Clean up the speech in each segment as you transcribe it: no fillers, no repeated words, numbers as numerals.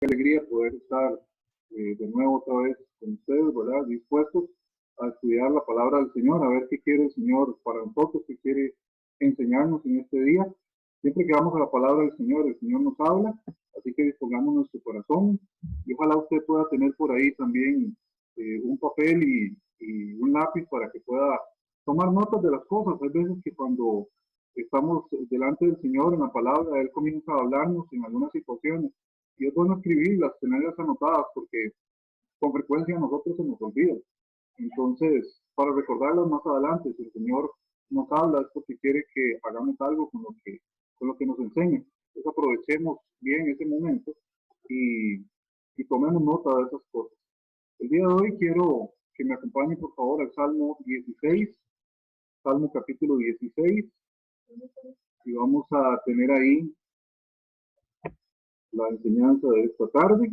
Qué alegría poder estar de nuevo otra vez con ustedes, ¿verdad? Dispuestos a estudiar la palabra del Señor, a ver qué quiere el Señor para nosotros, qué quiere enseñarnos en este día. Siempre que vamos a la palabra del Señor, el Señor nos habla, así que dispongamos nuestro corazón y ojalá usted pueda tener por ahí también un papel y un lápiz para que pueda tomar notas de las cosas. Hay veces que cuando estamos delante del Señor en la palabra, Él comienza a hablarnos en algunas situaciones y es bueno escribirlas, tenerlas anotadas, porque con frecuencia a nosotros se nos olvida. Entonces, para recordarlas más adelante, si el Señor nos habla es porque quiere que hagamos algo con lo que nos enseña. Entonces aprovechemos bien ese momento y tomemos nota de esas cosas. El día de hoy quiero que me acompañe por favor al Salmo 16, Salmo capítulo 16, y vamos a tener ahí la enseñanza de esta tarde.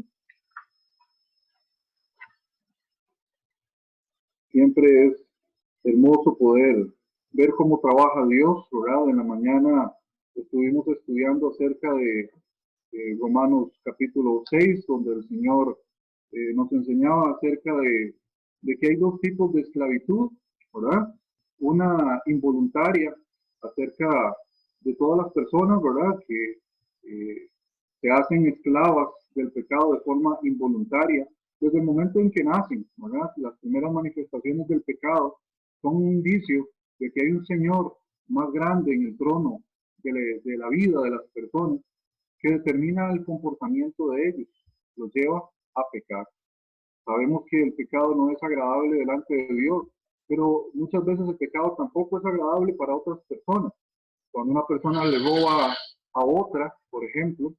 Siempre es hermoso poder ver cómo trabaja Dios, ¿verdad? En la mañana estuvimos estudiando acerca de Romanos capítulo 6, donde el Señor nos enseñaba acerca de que hay dos tipos de esclavitud, ¿verdad? Una involuntaria acerca de todas las personas, ¿verdad? Que se hacen esclavas del pecado de forma involuntaria desde el momento en que nacen, ¿verdad? Las primeras manifestaciones del pecado son un indicio de que hay un Señor más grande en el trono de la vida de las personas que determina el comportamiento de ellos, los lleva a pecar. Sabemos que el pecado no es agradable delante de Dios, pero muchas veces el pecado tampoco es agradable para otras personas. Cuando una persona le roba a otra, por ejemplo,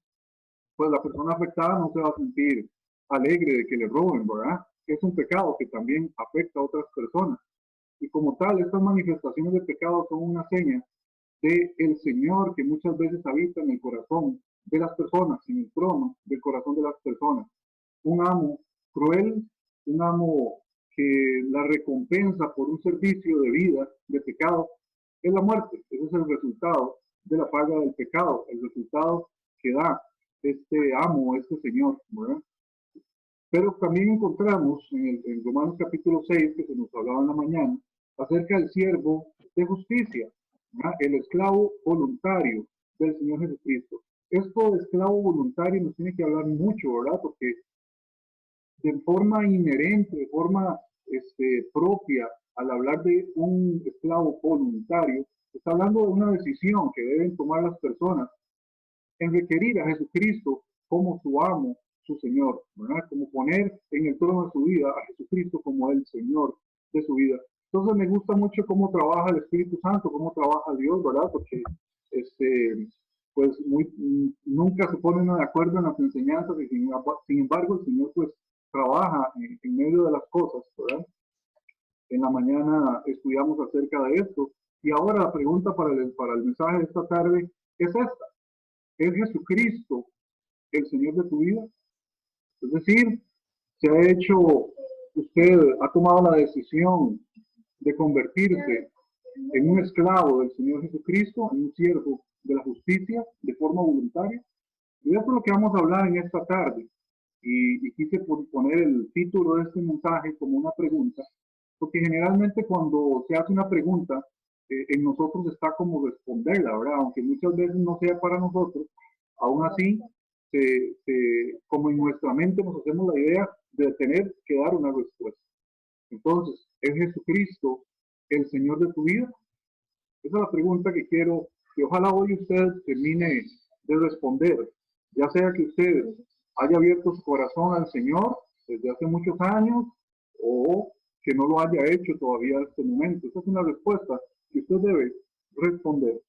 pues la persona afectada no se va a sentir alegre de que le roben, ¿verdad? Es un pecado que también afecta a otras personas. Y como tal, estas manifestaciones de pecado son una seña de el Señor que muchas veces habita en el corazón de las personas, en el trono del corazón de las personas. Un amo cruel, un amo que la recompensa por un servicio de vida, de pecado, es la muerte. Ese es el resultado de la paga del pecado, el resultado que da este amo, este Señor, ¿verdad? Pero también encontramos en Romanos capítulo 6, que se nos hablaba en la mañana, acerca del siervo de justicia, ¿verdad? El esclavo voluntario del Señor Jesucristo. Esto de esclavo voluntario nos tiene que hablar mucho, ¿verdad? Porque de forma inherente, de forma propia, al hablar de un esclavo voluntario, está hablando de una decisión que deben tomar las personas en requerir a Jesucristo como su amo, su Señor, ¿verdad? Como poner en el trono de su vida a Jesucristo como el Señor de su vida. Entonces me gusta mucho cómo trabaja el Espíritu Santo, cómo trabaja Dios, ¿verdad? Porque pues nunca se ponen de acuerdo en las enseñanzas y sin embargo el Señor pues trabaja en medio de las cosas, ¿verdad? En la mañana estudiamos acerca de esto y ahora la pregunta para el mensaje de esta tarde es esta. ¿Es Jesucristo el Señor de tu vida? Es decir, usted ha tomado la decisión de convertirse en un esclavo del Señor Jesucristo, en un siervo de la justicia de forma voluntaria. Y eso es lo que vamos a hablar en esta tarde. Y quise poner el título de este mensaje como una pregunta, porque generalmente cuando se hace una pregunta, en nosotros está como responderla, ¿verdad? Aunque muchas veces no sea para nosotros, aún así, como en nuestra mente nos hacemos la idea de tener que dar una respuesta. Entonces, ¿es Jesucristo el Señor de tu vida? Esa es la pregunta que quiero que ojalá hoy usted termine de responder, ya sea que usted haya abierto su corazón al Señor desde hace muchos años o que no lo haya hecho todavía en este momento. Esa es una respuesta que usted debe responder.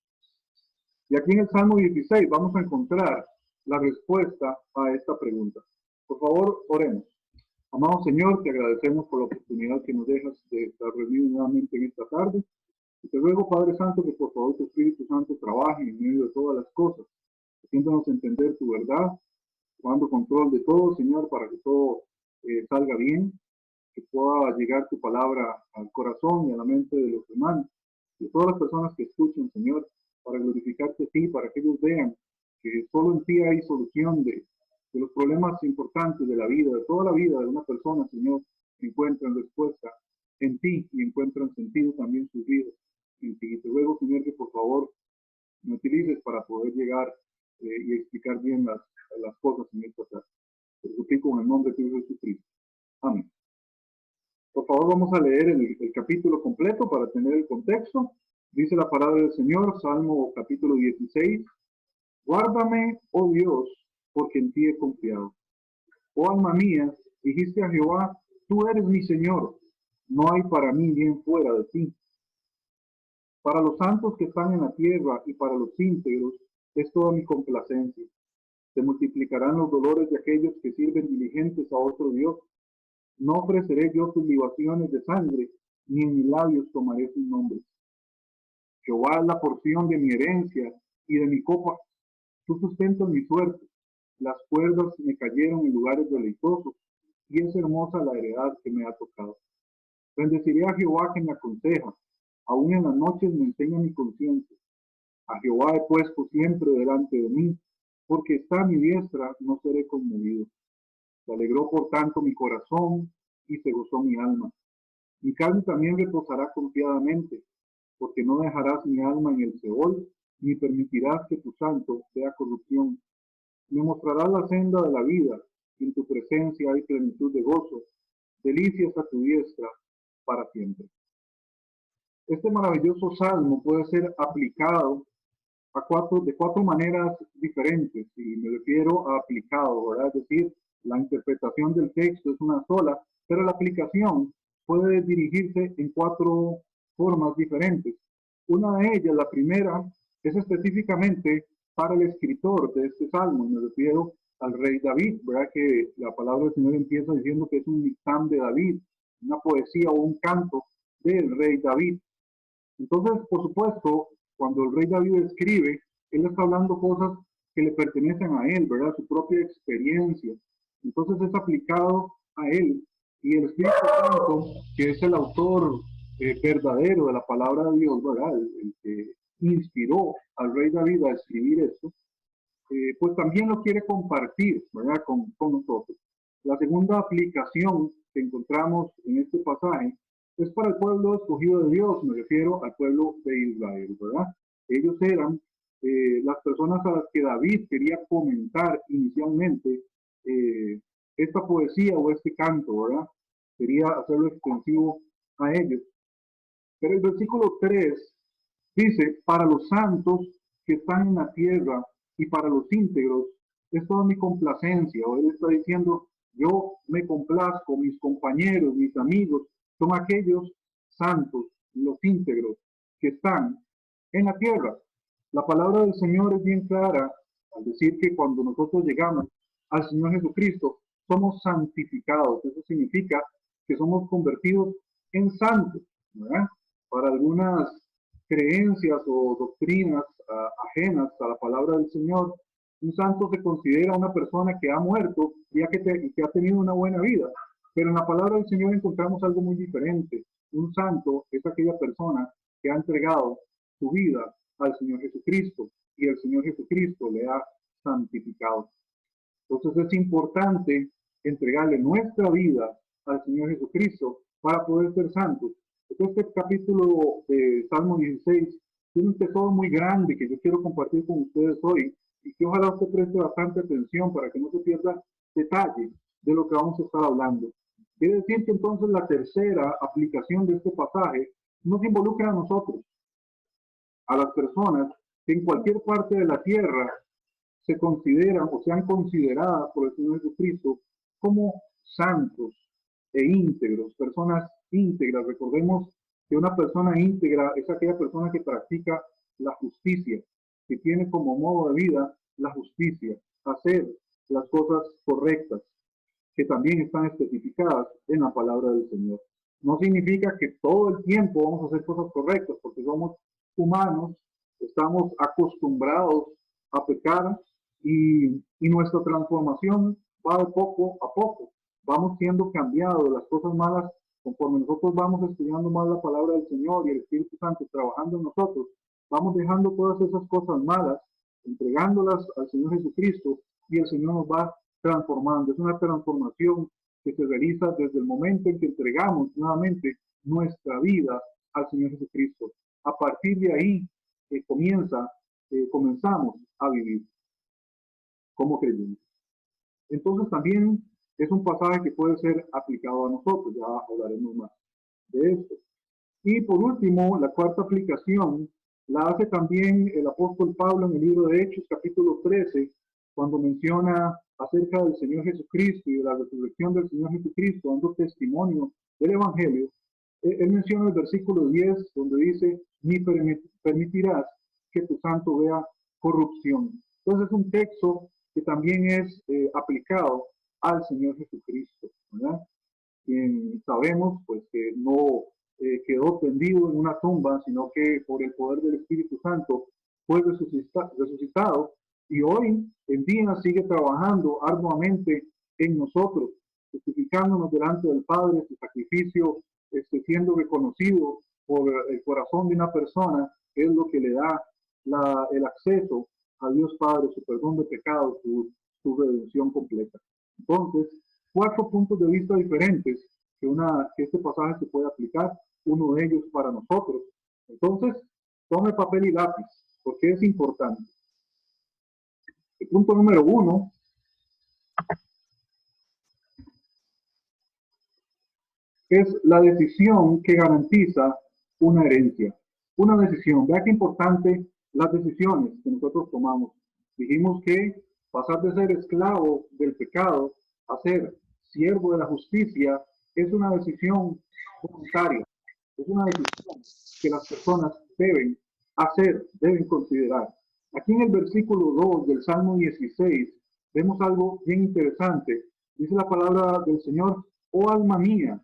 Y aquí en el Salmo 16 vamos a encontrar la respuesta a esta pregunta. Por favor, oremos. Amado Señor, te agradecemos por la oportunidad que nos dejas de estar reunidos nuevamente en esta tarde. Y te ruego, Padre Santo, que por favor tu Espíritu Santo trabaje en medio de todas las cosas, haciéndonos entender tu verdad, tomando control de todo, Señor, para que todo salga bien, que pueda llegar tu palabra al corazón y a la mente de los hermanos, de todas las personas que escuchen, Señor, para glorificarte a ti, para que ellos vean que solo en ti hay solución de los problemas importantes de la vida, de toda la vida de una persona, Señor, encuentran respuesta en ti y encuentran sentido también sus vidas en ti. Y te ruego, Señor, que por favor me utilices para poder llegar y explicar bien las cosas en esta tarde. Te suplico en el nombre de Jesucristo. Amén. Por favor, vamos a leer el capítulo completo para tener el contexto. Dice la palabra del Señor, Salmo capítulo 16. Guárdame, oh Dios, porque en ti he confiado. Oh alma mía, dijiste a Jehová, tú eres mi Señor, no hay para mí bien fuera de ti. Para los santos que están en la tierra y para los íntegros es toda mi complacencia. Se multiplicarán los dolores de aquellos que sirven diligentes a otro Dios. No ofreceré yo sus libaciones de sangre, ni en mis labios tomaré sus nombres. Jehová es la porción de mi herencia y de mi copa. Tú sustentas mi suerte. Las cuerdas me cayeron en lugares deleitosos, y es hermosa la heredad que me ha tocado. Bendeciré a Jehová que me aconseja, aún en las noches me enseña mi conciencia. A Jehová he puesto siempre delante de mí, porque está a mi diestra, no seré conmovido. Se alegró por tanto mi corazón, y se gozó mi alma. Mi carne también reposará confiadamente, porque no dejarás mi alma en el Seol, ni permitirás que tu santo vea corrupción. Me mostrarás la senda de la vida, y en tu presencia hay plenitud de gozo, delicias a tu diestra para siempre. Este maravilloso salmo puede ser aplicado de cuatro maneras diferentes, y me refiero a aplicado, ¿verdad? Es decir, la interpretación del texto es una sola, pero la aplicación puede dirigirse en cuatro formas diferentes. Una de ellas, la primera, es específicamente para el escritor de este salmo, me refiero al rey David, ¿verdad? Que la palabra del Señor empieza diciendo que es un dictán de David, una poesía o un canto del rey David. Entonces, por supuesto, cuando el rey David escribe, él está hablando cosas que le pertenecen a él, ¿verdad? Su propia experiencia. Entonces es aplicado a él. Y el Espíritu Santo, que es el autor verdadero de la palabra de Dios, ¿verdad? El que inspiró al rey David a escribir esto, pues también lo quiere compartir, ¿verdad? Con nosotros. La segunda aplicación que encontramos en este pasaje es para el pueblo escogido de Dios, me refiero al pueblo de Israel, ¿verdad? Ellos eran las personas a las que David quería comentar inicialmente esta poesía o este canto, ¿verdad? Quería hacerlo extensivo a ellos. Pero el versículo 3 dice, para los santos que están en la tierra y para los íntegros es toda mi complacencia. O él está diciendo, yo me complazco, mis compañeros, mis amigos, son aquellos santos, los íntegros, que están en la tierra. La palabra del Señor es bien clara al decir que cuando nosotros llegamos al Señor Jesucristo, somos santificados. Eso significa que somos convertidos en santos, ¿verdad? Para algunas creencias o doctrinas ajenas a la palabra del Señor, un santo se considera una persona que ha muerto ya que ha tenido una buena vida. Pero en la palabra del Señor encontramos algo muy diferente. Un santo es aquella persona que ha entregado su vida al Señor Jesucristo y el Señor Jesucristo le ha santificado. Entonces es importante entregarle nuestra vida al Señor Jesucristo para poder ser santos. Este capítulo de Salmo 16 tiene un tesoro muy grande que yo quiero compartir con ustedes hoy y que ojalá usted preste bastante atención para que no se pierda detalle de lo que vamos a estar hablando. Quiere decir que entonces la tercera aplicación de este pasaje nos involucra a nosotros, a las personas que en cualquier parte de la tierra se consideran o sean consideradas por el Señor Jesucristo como santos e íntegros, personas íntegras. Recordemos que una persona íntegra es aquella persona que practica la justicia, que tiene como modo de vida la justicia, hacer las cosas correctas, que también están especificadas en la palabra del Señor. No significa que todo el tiempo vamos a hacer cosas correctas, porque somos humanos, estamos acostumbrados a pecar y nuestra transformación va de poco a poco. Vamos siendo cambiados de las cosas malas conforme nosotros vamos estudiando más la palabra del Señor y el Espíritu Santo trabajando en nosotros. Vamos dejando todas esas cosas malas, entregándolas al Señor Jesucristo y el Señor nos va transformando. Es una transformación que se realiza desde el momento en que entregamos nuevamente nuestra vida al Señor Jesucristo. A partir de ahí comenzamos a vivir como creyentes. Entonces también es un pasaje que puede ser aplicado a nosotros, ya hablaremos más de esto. Y por último, la cuarta aplicación la hace también el apóstol Pablo en el libro de Hechos, capítulo 13, cuando menciona acerca del Señor Jesucristo y de la resurrección del Señor Jesucristo, dando testimonio del Evangelio. Él menciona el versículo 10, donde dice, ni permitirás que tu santo vea corrupción. Entonces es un texto que también es aplicado al Señor Jesucristo, ¿verdad? Quien sabemos pues que no quedó tendido en una tumba, sino que por el poder del Espíritu Santo fue resucitado y hoy en día sigue trabajando arduamente en nosotros, justificándonos delante del Padre, su sacrificio siendo reconocido por el corazón de una persona, es lo que le da el acceso a Dios Padre, su perdón de pecados, su redención completa. Entonces, 4 puntos de vista diferentes que este pasaje se puede aplicar, uno de ellos para nosotros. Entonces, tome papel y lápiz, porque es importante. El punto número 1 es la decisión que garantiza una herencia. Una decisión. Vea qué importante las decisiones que nosotros tomamos. Dijimos que pasar de ser esclavo del pecado a ser siervo de la justicia es una decisión voluntaria. Es una decisión que las personas deben hacer, deben considerar. Aquí en el versículo 2 del Salmo 16 vemos algo bien interesante. Dice la palabra del Señor, oh alma mía,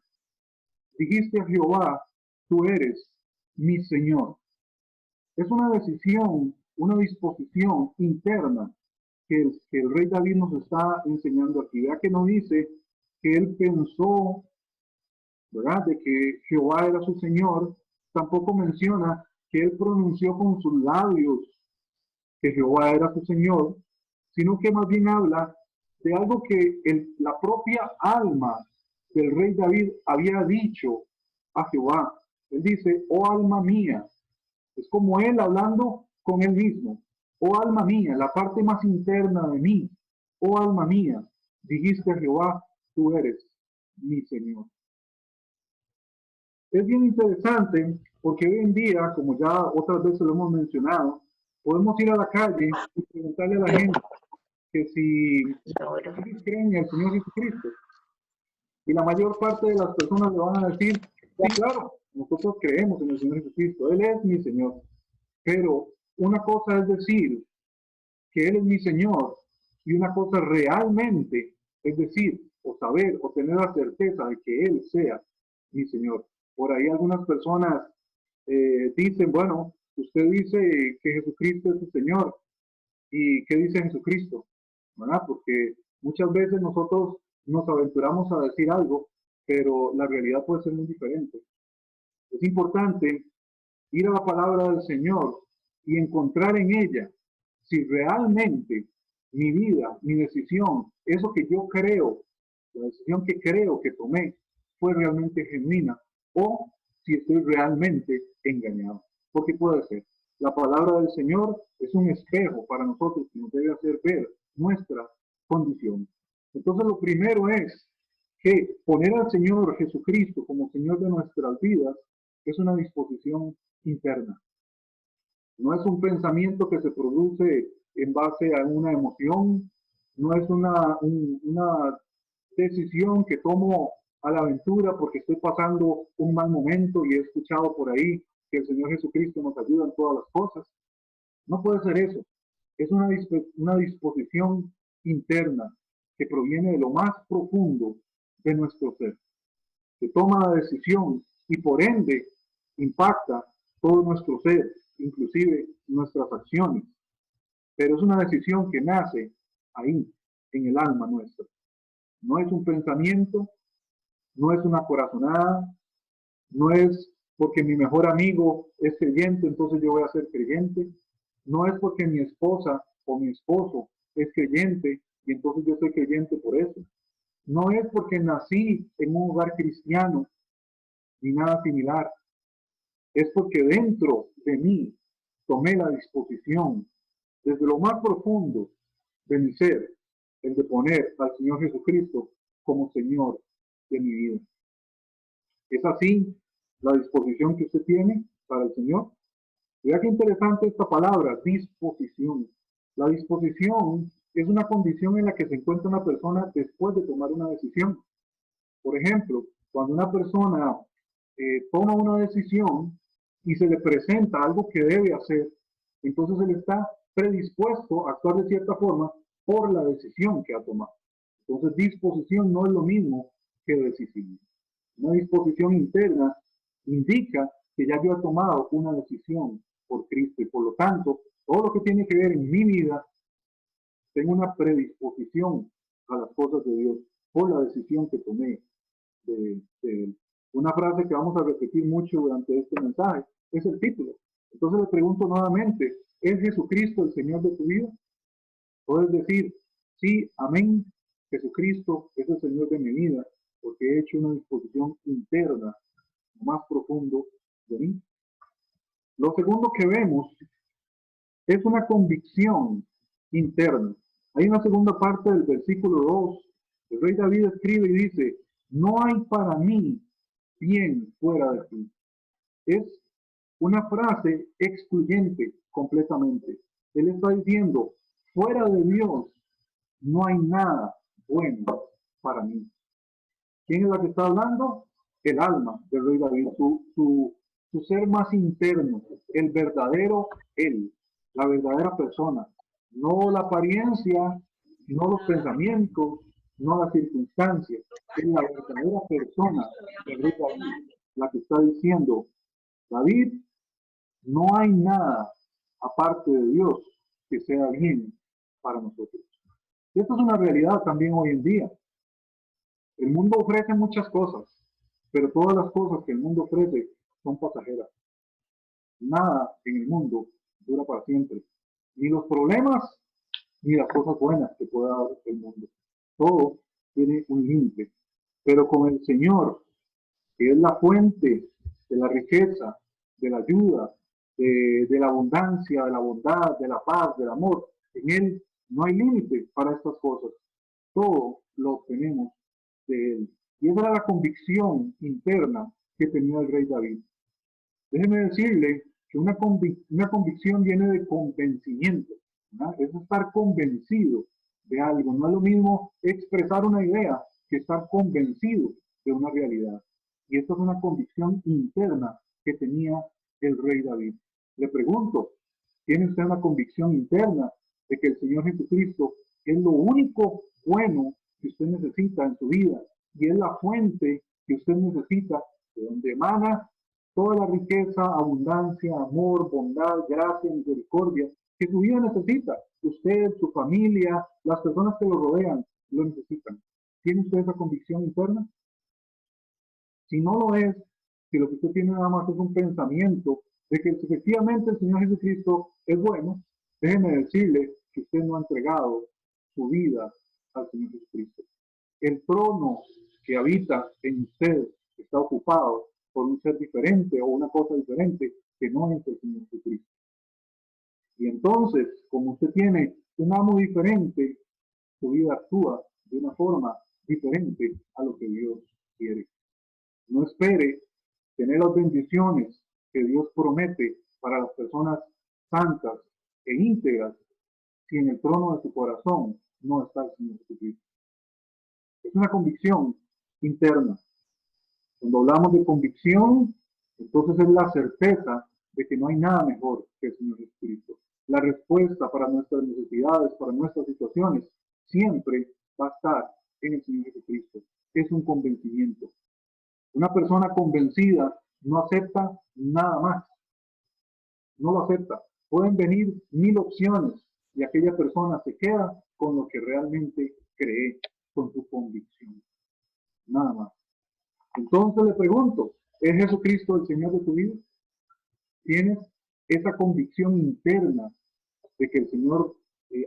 dijiste a Jehová, tú eres mi Señor. Es una decisión, una disposición interna que el rey David nos está enseñando aquí. Vea que no dice que él pensó, ¿verdad?, de que Jehová era su Señor. Tampoco menciona que él pronunció con sus labios que Jehová era su Señor, sino que más bien habla de algo que la propia alma del rey David había dicho a Jehová. Él dice, oh alma mía. Es como él hablando con él mismo. Oh alma mía, la parte más interna de mí. Oh alma mía, dijiste a Jehová, tú eres mi Señor. Es bien interesante porque hoy en día, como ya otras veces lo hemos mencionado, podemos ir a la calle y preguntarle a la gente que si ellos creen en el Señor Jesucristo. Y la mayor parte de las personas le van a decir, sí, claro, nosotros creemos en el Señor Jesucristo, Él es mi Señor. Pero una cosa es decir que Él es mi Señor y una cosa realmente es decir, o saber, o tener la certeza de que Él sea mi Señor. Por ahí algunas personas dicen, bueno, usted dice que Jesucristo es su Señor. ¿Y qué dice Jesucristo? ¿Verdad? Porque muchas veces nosotros nos aventuramos a decir algo, pero la realidad puede ser muy diferente. Es importante ir a la palabra del Señor y encontrar en ella si realmente mi vida, mi decisión, eso que yo creo, la decisión que creo que tomé, fue realmente genuina o si estoy realmente engañado. Porque puede ser. La palabra del Señor es un espejo para nosotros que nos debe hacer ver nuestra condición. Entonces lo primero es que poner al Señor Jesucristo como Señor de nuestras vidas es una disposición interna. No es un pensamiento que se produce en base a una emoción, no es una decisión que tomo a la aventura porque estoy pasando un mal momento y he escuchado por ahí que el Señor Jesucristo nos ayuda en todas las cosas. No puede ser eso. Es una disposición interna que proviene de lo más profundo de nuestro ser, que toma la decisión y por ende impacta todo nuestro ser, inclusive nuestras acciones. Pero es una decisión que nace ahí, en el alma nuestra. No es un pensamiento, no es una corazonada, no es porque mi mejor amigo es creyente, entonces yo voy a ser creyente. No es porque mi esposa o mi esposo es creyente, y entonces yo soy creyente por eso. No es porque nací en un hogar cristiano ni nada similar. Es porque dentro de mí tomé la disposición, desde lo más profundo de mi ser, el de poner al Señor Jesucristo como Señor de mi vida. ¿Es así la disposición que usted tiene para el Señor? Vea qué interesante esta palabra, disposición. La disposición es una condición en la que se encuentra una persona después de tomar una decisión. Por ejemplo, cuando una persona toma una decisión y se le presenta algo que debe hacer, entonces él está predispuesto a actuar de cierta forma por la decisión que ha tomado. Entonces, disposición no es lo mismo que decisión. Una disposición interna indica que ya yo he tomado una decisión por Cristo y por lo tanto, todo lo que tiene que ver en mi vida, tengo una predisposición a las cosas de Dios por la decisión que tomé de él. Una frase que vamos a repetir mucho durante este mensaje es el título. Entonces le pregunto nuevamente, ¿es Jesucristo el Señor de tu vida? Puedes decir, sí, amén, Jesucristo es el Señor de mi vida, porque he hecho una disposición interna más profundo de mí. Lo segundo que vemos es una convicción interna. Hay una segunda parte del versículo 2. El rey David escribe y dice, no hay para mí bien fuera de ti. Es una frase excluyente completamente. Él está diciendo, fuera de Dios no hay nada bueno para mí. ¿Quién es la que está hablando? El alma del rey David, su ser más interno, el verdadero él, la verdadera persona. No la apariencia, no los pensamientos, no las circunstancias. Es la verdadera persona del rey David, la que está diciendo, David, no hay nada aparte de Dios que sea bien para nosotros. Y esto es una realidad también hoy en día. El mundo ofrece muchas cosas, pero todas las cosas que el mundo ofrece son pasajeras. Nada en el mundo dura para siempre. Ni los problemas, ni las cosas buenas que pueda dar el mundo. Todo tiene un límite. Pero con el Señor, que es la fuente de la riqueza, de la ayuda, de la abundancia, de la bondad, de la paz, del amor, en Él no hay límite para estas cosas. Todo lo obtenemos de Él. Y esa era la convicción interna que tenía el rey David. Déjeme decirle que una convicción viene de convencimiento, ¿verdad? Es estar convencido de algo. No es lo mismo expresar una idea que estar convencido de una realidad. Y esta es una convicción interna que tenía el rey David. Le pregunto, ¿tiene usted una convicción interna de que el Señor Jesucristo es lo único bueno que usted necesita en su vida y es la fuente que usted necesita, de donde emana toda la riqueza, abundancia, amor, bondad, gracia, misericordia que su vida necesita? Usted, su familia, las personas que lo rodean, lo necesitan. ¿Tiene usted esa convicción interna? Si no lo es, si lo que usted tiene nada más es un pensamiento de que efectivamente el Señor Jesucristo es bueno, déjeme decirle que usted no ha entregado su vida al Señor Jesucristo. El trono que habita en usted está ocupado por un ser diferente o una cosa diferente que no es el Señor Jesucristo. Y entonces, como usted tiene un amo diferente, su vida actúa de una forma diferente a lo que Dios quiere. No espere tener las bendiciones que Dios promete para las personas santas e íntegras si en el trono de su corazón no está el Señor Jesucristo. Es una convicción interna. Cuando hablamos de convicción, entonces es la certeza de que no hay nada mejor que el Señor Jesucristo. La respuesta para nuestras necesidades, para nuestras situaciones, siempre va a estar en el Señor Jesucristo. Es un convencimiento. Una persona convencida no acepta nada más. No lo acepta. Pueden venir 1000 opciones y aquella persona se queda con lo que realmente cree, con su convicción. Nada más. Entonces le pregunto, ¿es Jesucristo el Señor de tu vida? ¿Tienes esa convicción interna de que el Señor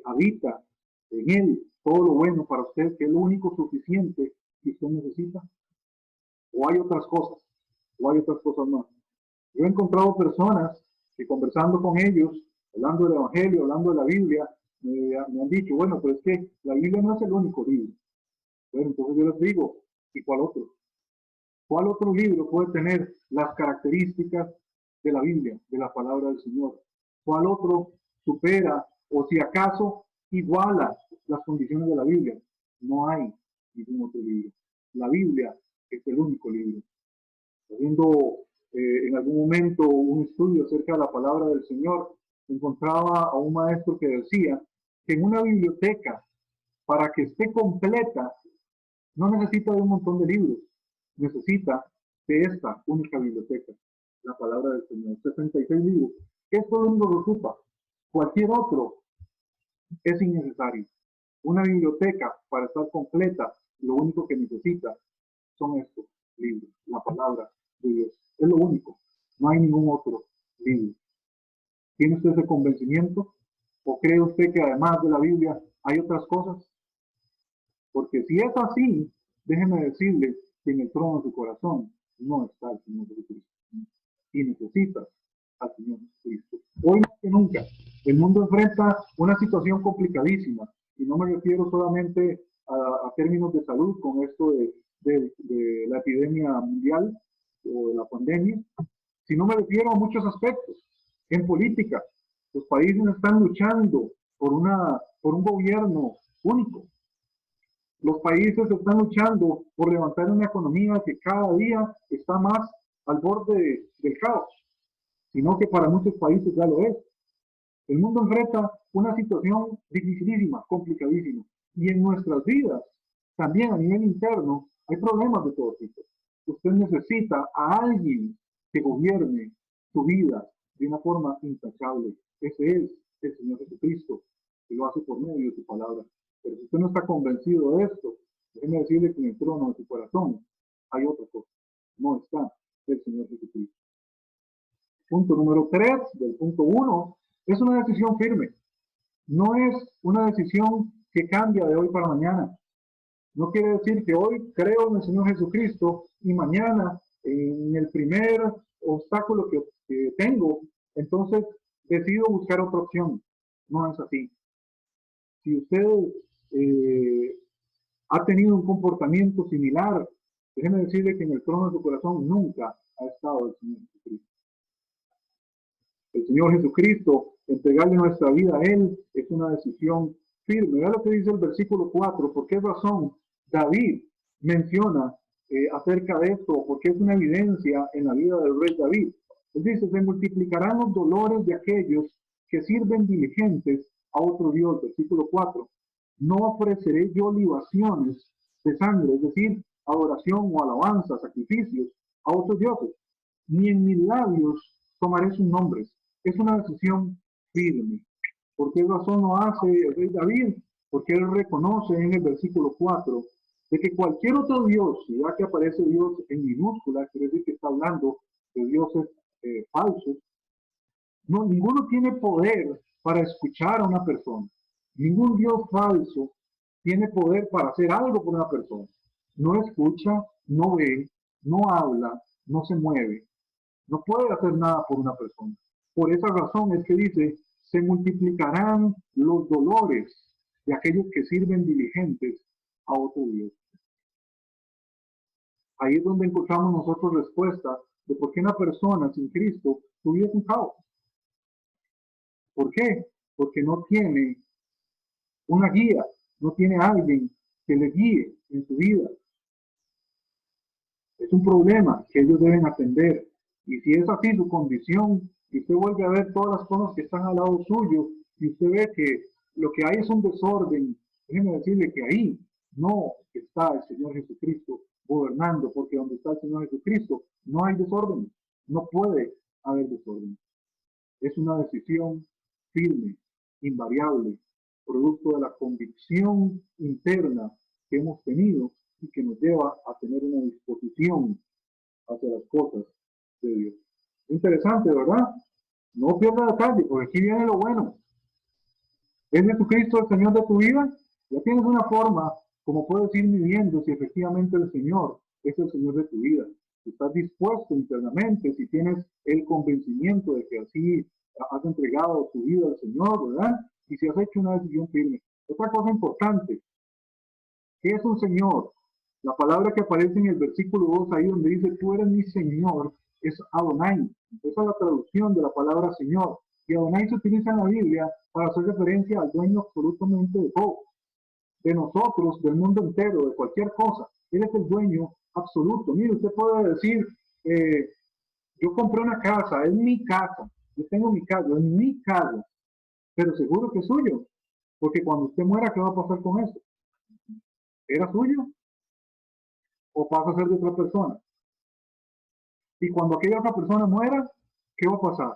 habita en Él, todo lo bueno para usted, que es lo único suficiente que usted necesita, o hay otras cosas, o hay otras cosas más. Yo he encontrado personas que conversando con ellos, hablando del Evangelio, hablando de la Biblia, me han dicho, bueno, pues es que la Biblia no es el único libro. Bueno, entonces yo les digo, ¿y cuál otro? ¿Cuál otro libro puede tener las características de la Biblia, de la palabra del Señor? ¿Cuál otro supera o si acaso iguala las condiciones de la Biblia? No hay ningún otro libro. La Biblia es el único libro. Haciendo en algún momento un estudio acerca de la palabra del Señor, encontraba a un maestro que decía que en una biblioteca, para que esté completa, no necesita de un montón de libros, necesita de esta única biblioteca, la palabra del Señor, 66 libros. Esto lo único que ocupa. Cualquier otro es innecesario. Una biblioteca, para estar completa, lo único que necesita son estos libros, la palabra de Dios. Es lo único. No hay ningún otro libro. ¿Tiene usted ese convencimiento? ¿O cree usted que además de la Biblia hay otras cosas? Porque si es así, déjeme decirle que en el trono de su corazón no está el Señor Jesucristo. Y necesita al Señor Jesucristo. Hoy más que nunca, el mundo enfrenta una situación complicadísima. Y no me refiero solamente a términos de salud con esto de la epidemia mundial o de la pandemia, sino me refiero a muchos aspectos. En política, los países están luchando por un gobierno único. Los países están luchando por levantar una economía que cada día está más al borde del caos, sino que para muchos países ya lo es. El mundo enfrenta una situación dificilísima, complicadísima. Y en nuestras vidas, también a nivel interno, hay problemas de todo tipo. Usted necesita a alguien que gobierne su vida de una forma intachable. Ese es el Señor Jesucristo, que lo hace por medio de su palabra. Pero si usted no está convencido de esto, déjeme decirle que en el trono de su corazón hay otra cosa. No está el Señor Jesucristo. Punto número 3 del punto 1 es una decisión firme. No es una decisión que cambia de hoy para mañana. No quiere decir que hoy creo en el Señor Jesucristo y mañana en el primer obstáculo que tengo, entonces decido buscar otra opción. No es así. Si usted ha tenido un comportamiento similar, déjeme decirle que en el trono de su corazón nunca ha estado el Señor Jesucristo. El Señor Jesucristo, entregarle nuestra vida a Él, es una decisión firme. Vea lo que dice el versículo 4, ¿por qué razón David menciona acerca de esto? Porque es una evidencia en la vida del rey David. Él dice, se multiplicarán los dolores de aquellos que sirven diligentes a otro Dios. Versículo 4, no ofreceré yo libaciones de sangre, es decir, adoración o alabanza, sacrificios a otros dioses, ni en mis labios tomaré sus nombres. Es una decisión firme. ¿Por qué razón lo hace el rey David? Porque él reconoce en el versículo 4 de que cualquier otro Dios, ya que aparece Dios en minúscula, quiere decir que está hablando de dioses falsos, no, ninguno tiene poder para escuchar a una persona. Ningún Dios falso tiene poder para hacer algo por una persona. No escucha, no ve, no habla, no se mueve. No puede hacer nada por una persona. Por esa razón es que dice, se multiplicarán los dolores de aquellos que sirven diligentes a otro Dios. Ahí es donde encontramos nosotros respuesta de por qué una persona sin Cristo su vida es un caos. ¿Por qué? Porque no tiene una guía, no tiene alguien que le guíe en su vida. Es un problema que ellos deben atender. Y si es así su condición, y usted vuelve a ver todas las cosas que están al lado suyo, y usted ve que lo que hay es un desorden, déjeme decirle que ahí no está el Señor Jesucristo gobernando, porque donde está el Señor Jesucristo no hay desorden, no puede haber desorden. Es una decisión firme, invariable, producto de la convicción interna que hemos tenido y que nos lleva a tener una disposición hacia las cosas de Dios. Interesante, ¿verdad? No pierda detalle, porque aquí viene lo bueno. ¿Es Jesucristo el Señor de tu vida? Ya tienes una forma como puedes ir midiendo si efectivamente el Señor es el Señor de tu vida. Si estás dispuesto internamente, si tienes el convencimiento de que así has entregado tu vida al Señor, ¿verdad? Y si has hecho una decisión firme. Otra cosa importante, ¿qué es un Señor? La palabra que aparece en el versículo 2, ahí donde dice, tú eres mi Señor, es Adonai. Esa es la traducción de la palabra Señor. Y Adonai se utiliza en la Biblia para hacer referencia al dueño absolutamente de todo, de nosotros, del mundo entero, de cualquier cosa. Él es el dueño absoluto. Mire, usted puede decir, eh, yo compré una casa, es mi casa, yo tengo mi casa, es mi casa, pero seguro que es suyo, porque cuando usted muera, ¿qué va a pasar con eso? ¿Era suyo o pasa a ser de otra persona? Y cuando aquella otra persona muera, ¿qué va a pasar?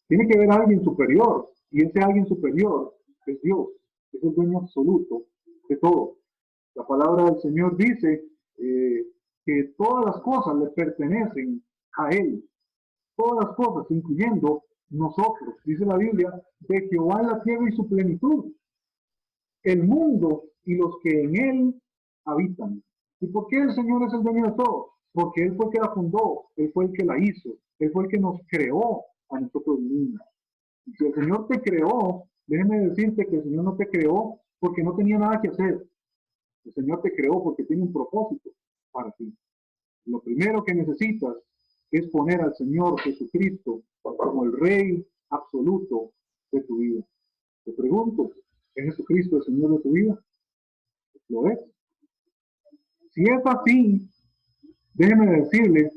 Tiene que haber alguien superior, y ese alguien superior es Dios, es el dueño absoluto de todo. La palabra del Señor dice que todas las cosas le pertenecen a Él, todas las cosas, incluyendo nosotros, dice la Biblia, de Jehová es la tierra y su plenitud, el mundo y los que en él habitan. ¿Y por qué el Señor es el dueño de todo? Porque Él fue el que la fundó, Él fue el que la hizo, Él fue el que nos creó a nosotros mismos. Y si el Señor te creó, déjeme decirte que el Señor no te creó porque no tenía nada que hacer. El Señor te creó porque tiene un propósito para ti. Lo primero que necesitas es poner al Señor Jesucristo como el Rey absoluto de tu vida. Te pregunto, ¿es Jesucristo el Señor de tu vida? ¿Lo es? Si es así, déjeme decirle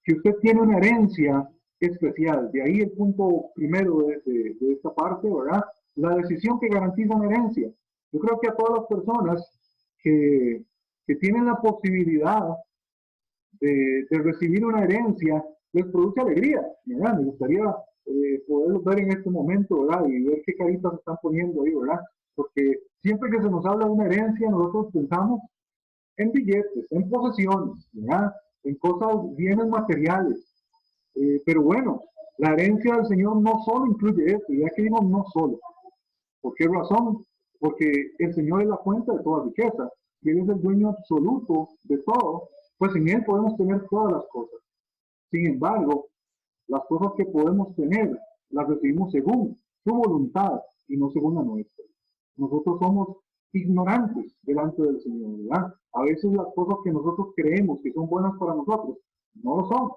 que usted tiene una herencia especial. De ahí el punto primero de esta parte, ¿verdad? La decisión que garantiza una herencia. Yo creo que a todas las personas que, que tienen la posibilidad de recibir una herencia, les produce alegría, ¿verdad? Me gustaría poderlos ver en este momento, ¿verdad? Y ver qué caritas se están poniendo ahí, ¿verdad? Porque siempre que se nos habla de una herencia, nosotros pensamos en billetes, en posesiones, ¿verdad? En cosas, bienes materiales. Pero bueno, la herencia del Señor no solo incluye esto, ya que digo no solo. ¿Por qué razón? Porque el Señor es la fuente de toda riqueza y Él es el dueño absoluto de todo, pues en Él podemos tener todas las cosas. Sin embargo, las cosas que podemos tener las recibimos según su voluntad y no según la nuestra. Nosotros somos ignorantes delante del Señor, ¿verdad? A veces las cosas que nosotros creemos que son buenas para nosotros no lo son.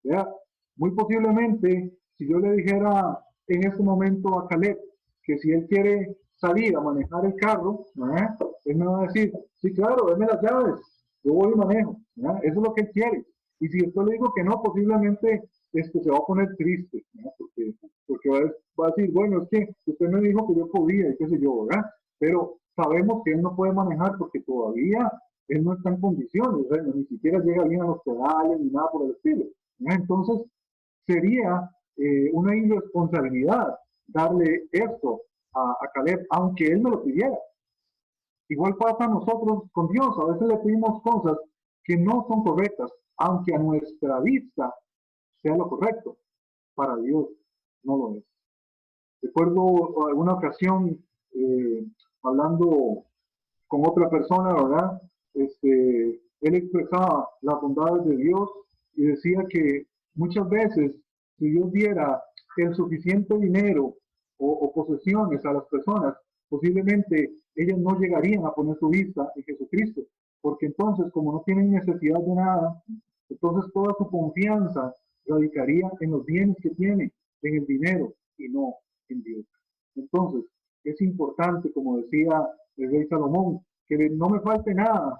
¿Verdad? Muy posiblemente, si yo le dijera en este momento a Caleb que si él quiere salir a manejar el carro, ¿verdad? Él me va a decir, sí, claro, déme las llaves, yo voy y manejo, ¿verdad? Eso es lo que él quiere. Y si yo le digo que no, posiblemente se va a poner triste, ¿verdad? Porque va a decir, bueno, es que usted me dijo que yo podía y qué sé yo, ¿verdad? Pero sabemos que él no puede manejar porque todavía él no está en condiciones, ¿verdad? Ni siquiera llega bien a los pedales ni nada por el estilo. Entonces, sería una irresponsabilidad darle esto a Caleb, aunque él me lo pidiera. Igual pasa a nosotros con Dios, a veces le pedimos cosas que no son correctas, aunque a nuestra vista sea lo correcto, para Dios no lo es. Recuerdo alguna ocasión eh, hablando con otra persona, ¿verdad? Él expresaba las bondades de Dios y decía que muchas veces si Dios diera el suficiente dinero o posesiones a las personas, posiblemente ellas no llegarían a poner su vista en Jesucristo, porque entonces como no tienen necesidad de nada, entonces toda su confianza radicaría en los bienes que tiene, en el dinero y no en Dios. Entonces, es importante, como decía el rey Salomón, que no me falte nada,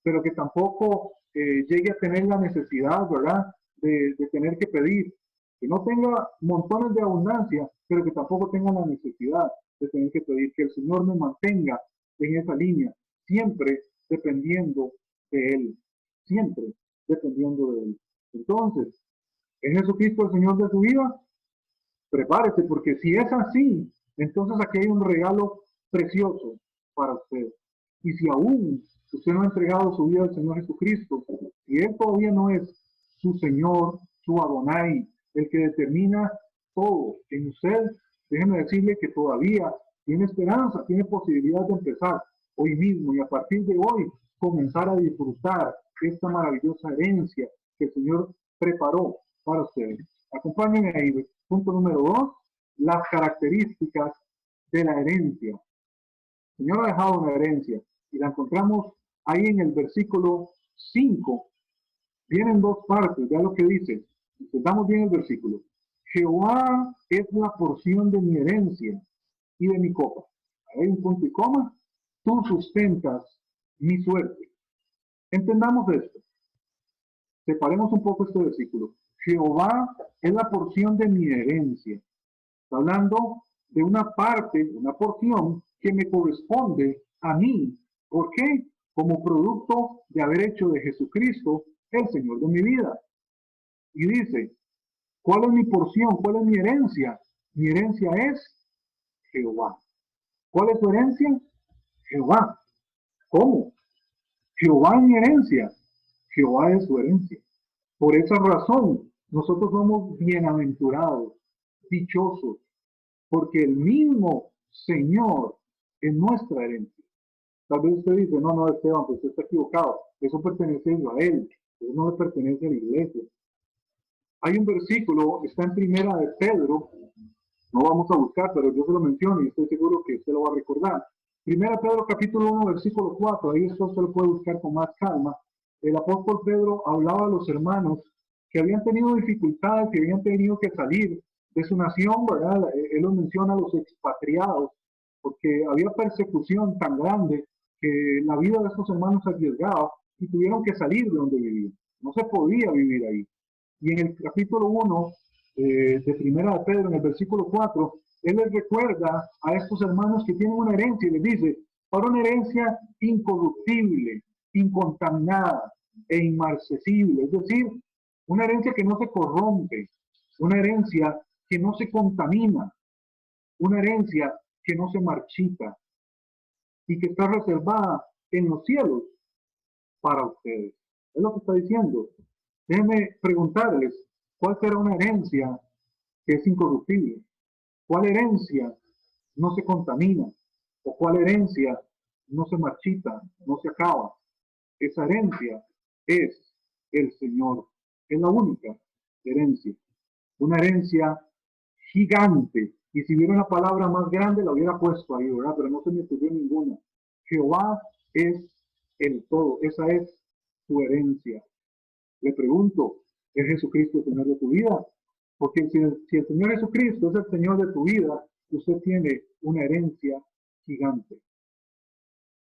pero que tampoco llegue a tener la necesidad, ¿verdad?, de tener que pedir. Que no tenga montones de abundancia, pero que tampoco tenga la necesidad de tener que pedir. Que el Señor me mantenga en esa línea, siempre dependiendo de Él, siempre dependiendo de Él. Entonces, ¿es Jesucristo el Señor de tu vida? Prepárese, porque si es así, entonces aquí hay un regalo precioso para usted. Y si aún usted no ha entregado su vida al Señor Jesucristo, si Él todavía no es su Señor, su Adonai, el que determina todo en usted, déjeme decirle que todavía tiene esperanza, tiene posibilidad de empezar hoy mismo y a partir de hoy comenzar a disfrutar esta maravillosa herencia que el Señor preparó para ustedes. Acompáñenme ahí. Punto número 2, las características de la herencia. El Señor ha dejado una herencia y la encontramos ahí en el versículo 5. Vienen dos partes, vea lo que dice. Entendamos bien el versículo. Jehová es la porción de mi herencia y de mi copa. Hay un punto y coma. Tú sustentas mi suerte. Entendamos esto. Separemos un poco este versículo. Jehová es la porción de mi herencia. Está hablando de una parte, una porción que me corresponde a mí. ¿Por qué? Como producto de haber hecho de Jesucristo el Señor de mi vida. Y dice, ¿cuál es mi porción? ¿Cuál es mi herencia? Mi herencia es Jehová. ¿Cuál es su herencia? Jehová. ¿Cómo? Jehová es mi herencia. Jehová es su herencia. Por esa razón, nosotros somos bienaventurados, dichosos, porque el mismo Señor es nuestra herencia. Tal vez usted dice, no, Esteban, pues usted está equivocado. Eso pertenece a Israel, eso no le pertenece a la iglesia. Hay un versículo, está en Primera de Pedro, no vamos a buscar, pero yo se lo menciono y estoy seguro que usted lo va a recordar. Primera Pedro capítulo 1, versículo 4, ahí esto se lo puede buscar con más calma. El apóstol Pedro hablaba a los hermanos que habían tenido dificultades, que habían tenido que salir de su nación, ¿verdad? Él los menciona a los expatriados, porque había persecución tan grande que la vida de estos hermanos se arriesgaba y tuvieron que salir de donde vivían. No se podía vivir ahí. Y en el capítulo 1 de Primera de Pedro, en el versículo 4, él les recuerda a estos hermanos que tienen una herencia y les dice, para una herencia incorruptible, incontaminada e inmarcesible, es decir, una herencia que no se corrompe, una herencia que no se contamina, una herencia que no se marchita y que está reservada en los cielos para ustedes. Es lo que está diciendo. Déjenme preguntarles, ¿cuál será una herencia que es incorruptible? ¿Cuál herencia no se contamina? ¿O cuál herencia no se marchita, no se acaba? Esa herencia es el Señor. Es la única herencia. Una herencia gigante. Y si hubiera una palabra más grande, la hubiera puesto ahí, ¿verdad? Pero no se me ocurrió ninguna. Jehová es el todo. Esa es su herencia. Le pregunto, ¿es Jesucristo el Señor de tu vida? Porque si el Señor Jesucristo es el Señor de tu vida, usted tiene una herencia gigante.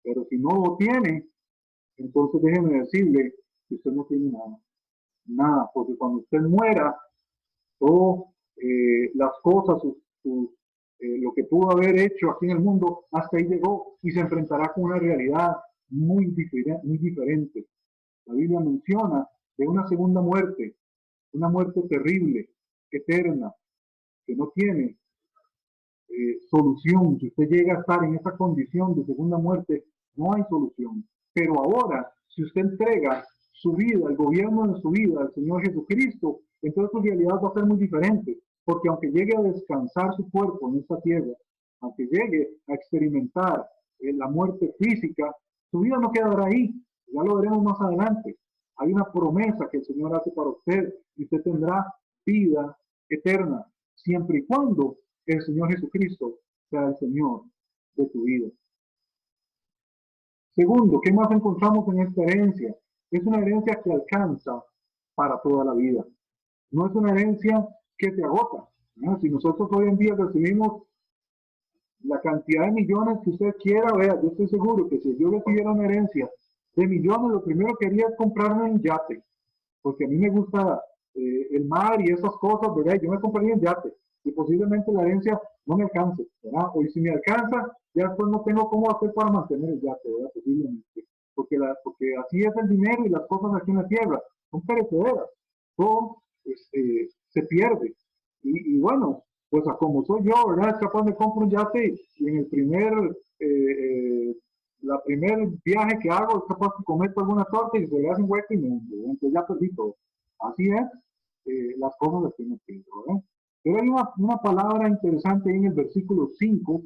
Pero si no lo tiene, entonces déjeme decirle que usted no tiene nada. Nada, porque cuando usted muera, todas las cosas, lo que pudo haber hecho aquí en el mundo, hasta ahí llegó y se enfrentará con una realidad muy diferente. La Biblia menciona de una segunda muerte, una muerte terrible, eterna, que no tiene solución. Si usted llega a estar en esa condición de segunda muerte, no hay solución. Pero ahora, si usted entrega su vida, el gobierno de su vida al Señor Jesucristo, entonces su realidad va a ser muy diferente. Porque aunque llegue a descansar su cuerpo en esta tierra, aunque llegue a experimentar la muerte física, su vida no quedará ahí. Ya lo veremos más adelante. Hay una promesa que el Señor hace para usted y usted tendrá vida eterna, siempre y cuando el Señor Jesucristo sea el Señor de tu vida. Segundo, ¿qué más encontramos en esta herencia? Es una herencia que alcanza para toda la vida. No es una herencia que te agota, ¿no? Si nosotros hoy en día recibimos la cantidad de millones que usted quiera, vea, yo estoy seguro que si yo recibiera una herencia de millones, lo primero que haría es comprarme un yate, porque a mí me gusta el mar y esas cosas, ¿verdad? Yo me compraría un yate y posiblemente la herencia no me alcance, ¿verdad? O si me alcanza, ya después no tengo cómo hacer para mantener el yate, ¿verdad? Posiblemente. Porque así es el dinero y las cosas aquí en la tierra, son perecederas, todo se pierde. Y bueno, pues a como soy yo, ¿verdad? Es capaz de comprar un yate y en el la primer viaje que hago es capaz que cometo alguna torta y se le hace un hueco y entonces ya perdí todo. Así es las cosas de aquí en el tiempo, ¿verdad? Pero hay una palabra interesante ahí en el versículo 5.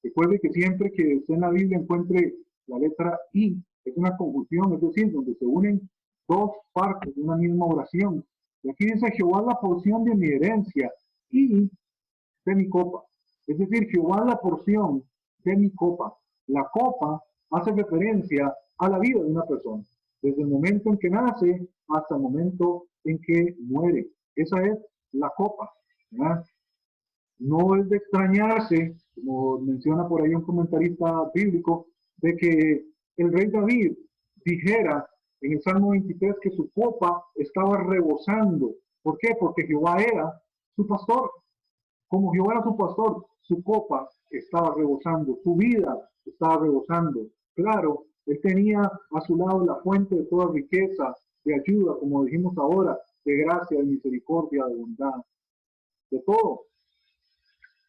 Recuerde que siempre que usted en la Biblia encuentre la letra I, es una conjunción, es decir, donde se unen dos partes de una misma oración. Y aquí dice: Jehová es la porción de mi herencia y de mi copa. Es decir, Jehová es la porción de mi copa. La copa hace referencia a la vida de una persona, desde el momento en que nace hasta el momento en que muere. Esa es la copa, ¿verdad? No es de extrañarse, como menciona por ahí un comentarista bíblico, de que el rey David dijera en el Salmo 23 que su copa estaba rebosando. ¿Por qué? Porque Jehová era su pastor. Como Jehová era su pastor, su copa estaba rebosando, su vida estaba rebosando. Claro, él tenía a su lado la fuente de toda riqueza, de ayuda, como dijimos ahora, de gracia, de misericordia, de bondad, de todo.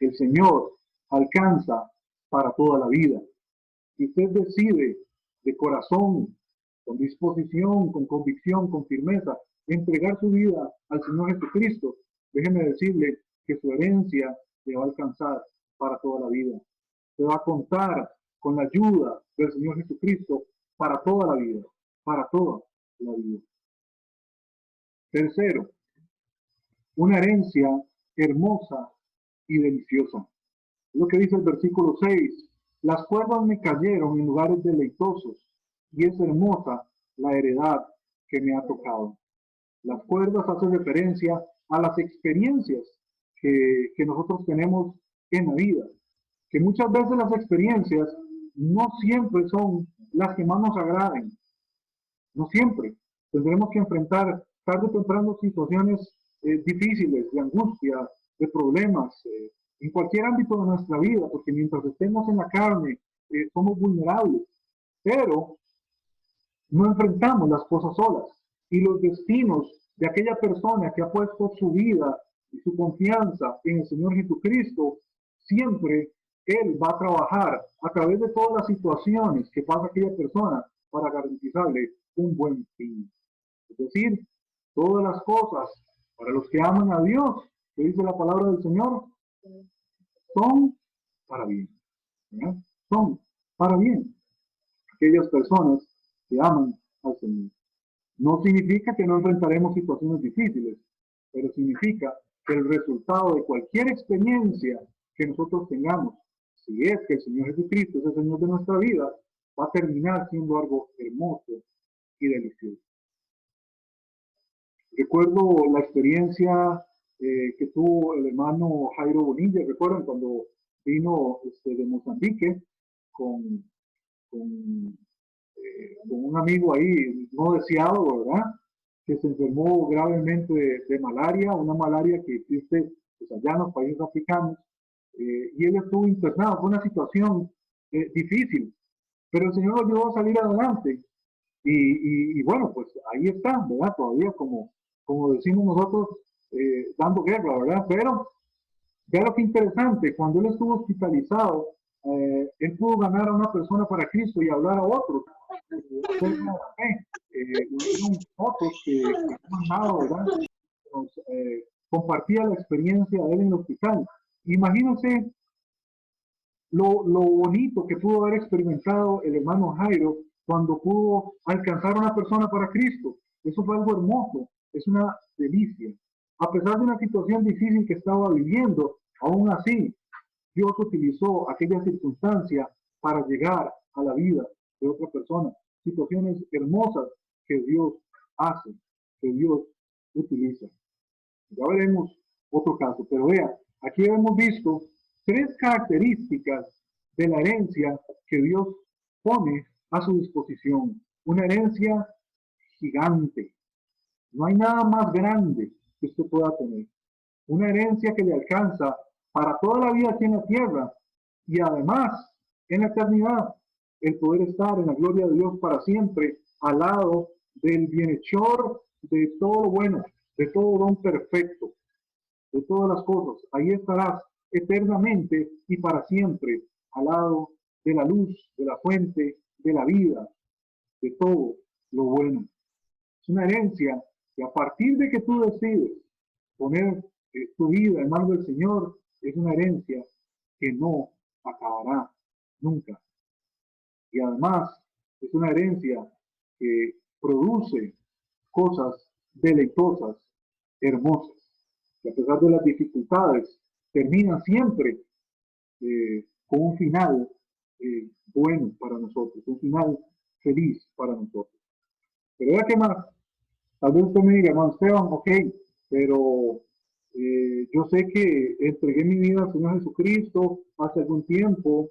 El Señor alcanza para toda la vida. Si usted decide de corazón, con disposición, con convicción, con firmeza, entregar su vida al Señor Jesucristo, déjeme decirle que su herencia le va a alcanzar para toda la vida. Se va a contar con la ayuda del Señor Jesucristo para toda la vida, para toda la vida. Tercero, una herencia hermosa y deliciosa. Lo que dice el versículo 6: las cuerdas me cayeron en lugares deleitosos, y es hermosa la heredad que me ha tocado. Las cuerdas hacen referencia a las experiencias que nosotros tenemos en la vida, que muchas veces las experiencias no siempre son las que más nos agraden, no siempre. Tendremos que enfrentar tarde o temprano situaciones difíciles, de angustia, de problemas, en cualquier ámbito de nuestra vida, porque mientras estemos en la carne, somos vulnerables, pero no enfrentamos las cosas solas. Y los destinos de aquella persona que ha puesto su vida y su confianza en el Señor Jesucristo, siempre Él va a trabajar a través de todas las situaciones que pasa aquella persona para garantizarle un buen fin. Es decir, todas las cosas para los que aman a Dios, que dice la palabra del Señor, son para bien. ¿Verdad? Son para bien. Aquellas personas que aman al Señor. No significa que no enfrentaremos situaciones difíciles, pero significa que el resultado de cualquier experiencia que nosotros tengamos, si es que el Señor Jesucristo es el Señor de nuestra vida, va a terminar siendo algo hermoso y delicioso. Recuerdo la experiencia que tuvo el hermano Jairo Bonilla. ¿Recuerdan cuando vino de Mozambique con, con un amigo ahí no deseado, ¿verdad? Que se enfermó gravemente de malaria, una malaria que existe pues, allá en los países africanos, y él estuvo internado. Fue una situación difícil, pero el Señor lo ayudó a salir adelante. Y bueno, pues ahí está, ¿verdad? Todavía como decimos nosotros, dando guerra, ¿verdad? Pero ya lo que interesante, cuando él estuvo hospitalizado, él pudo ganar a una persona para Cristo y hablar a otros. Hubieron otros que han dado, ¿verdad? Nos, compartía la experiencia de él en el hospital. Imagínense lo bonito que pudo haber experimentado el hermano Jairo cuando pudo alcanzar a una persona para Cristo. Eso fue algo hermoso, es una delicia. A pesar de una situación difícil que estaba viviendo, aún así, Dios utilizó aquella circunstancia para llegar a la vida de otra persona. Situaciones hermosas que Dios hace, que Dios utiliza. Ya veremos otro caso, pero vea, aquí hemos visto tres características de la herencia que Dios pone a su disposición. Una herencia gigante. No hay nada más grande que usted pueda tener. Una herencia que le alcanza para toda la vida aquí en la tierra y además en la eternidad el poder estar en la gloria de Dios para siempre al lado del bienhechor de todo lo bueno, de todo don perfecto, de todas las cosas. Ahí estarás eternamente y para siempre al lado de la luz, de la fuente, de la vida, de todo lo bueno. Es una herencia que a partir de que tú decides poner tu vida en manos del Señor es una herencia que no acabará nunca. Y además es una herencia que produce cosas deleitosas, hermosas, que a pesar de las dificultades terminan siempre con un final bueno para nosotros, un final feliz para nosotros. Pero ya que más, tal vez usted me diga, hermano Esteban, ok, pero yo sé que entregué mi vida al Señor Jesucristo hace algún tiempo,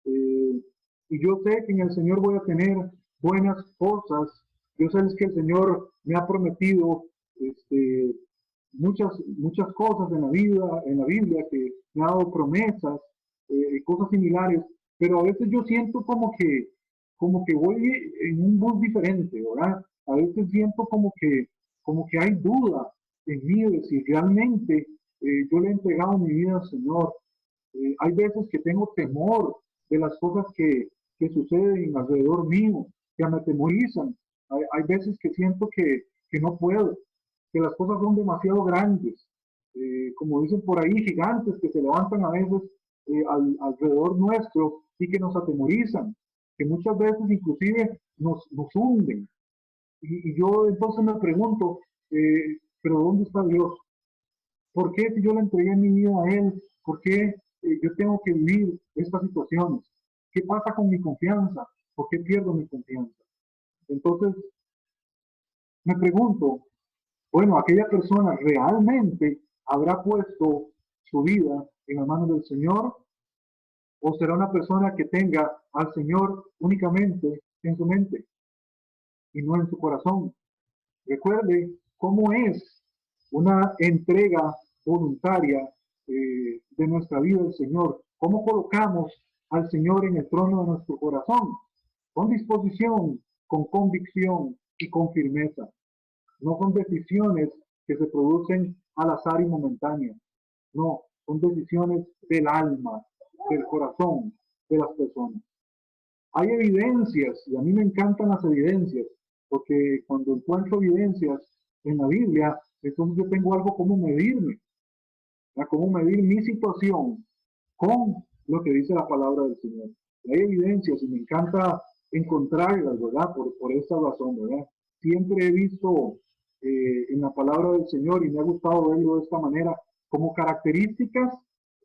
eh, y yo sé que en el Señor voy a tener buenas cosas. Yo sé que el Señor me ha prometido muchas cosas en la vida, en la Biblia, que me ha dado promesas, cosas similares, pero a veces yo siento como que voy en un bus diferente, ¿verdad? A veces siento como que hay duda en mí de si realmente yo le he entregado mi vida al Señor. Hay veces que tengo temor de las cosas que suceden alrededor mío, que me atemorizan. Hay veces que siento que no puedo, que las cosas son demasiado grandes. Como dicen por ahí, gigantes que se levantan a veces alrededor nuestro y que nos atemorizan, que muchas veces inclusive nos hunden. Y yo entonces me pregunto, pero ¿dónde está Dios? ¿Por qué si yo le entregué mi vida a Él? ¿Por qué yo tengo que vivir estas situaciones? ¿Qué pasa con mi confianza? ¿Por qué pierdo mi confianza? Entonces me pregunto, bueno, aquella persona realmente habrá puesto su vida en las manos del Señor, o será una persona que tenga al Señor únicamente en su mente y no en su corazón. Recuerde cómo es una entrega voluntaria de nuestra vida al Señor, cómo colocamos al Señor en el trono de nuestro corazón, con disposición, con convicción y con firmeza. No son decisiones que se producen al azar y momentáneas, no, son decisiones del alma, del corazón de las personas. Hay evidencias, y a mí me encantan las evidencias, porque cuando encuentro evidencias en la Biblia, entonces yo tengo algo como medirme, ¿verdad? Como medir mi situación con lo que dice la palabra del Señor. Y hay evidencias y me encanta encontrarlas, ¿verdad? Por esta razón, ¿verdad? Siempre he visto en la palabra del Señor y me ha gustado verlo de esta manera, como características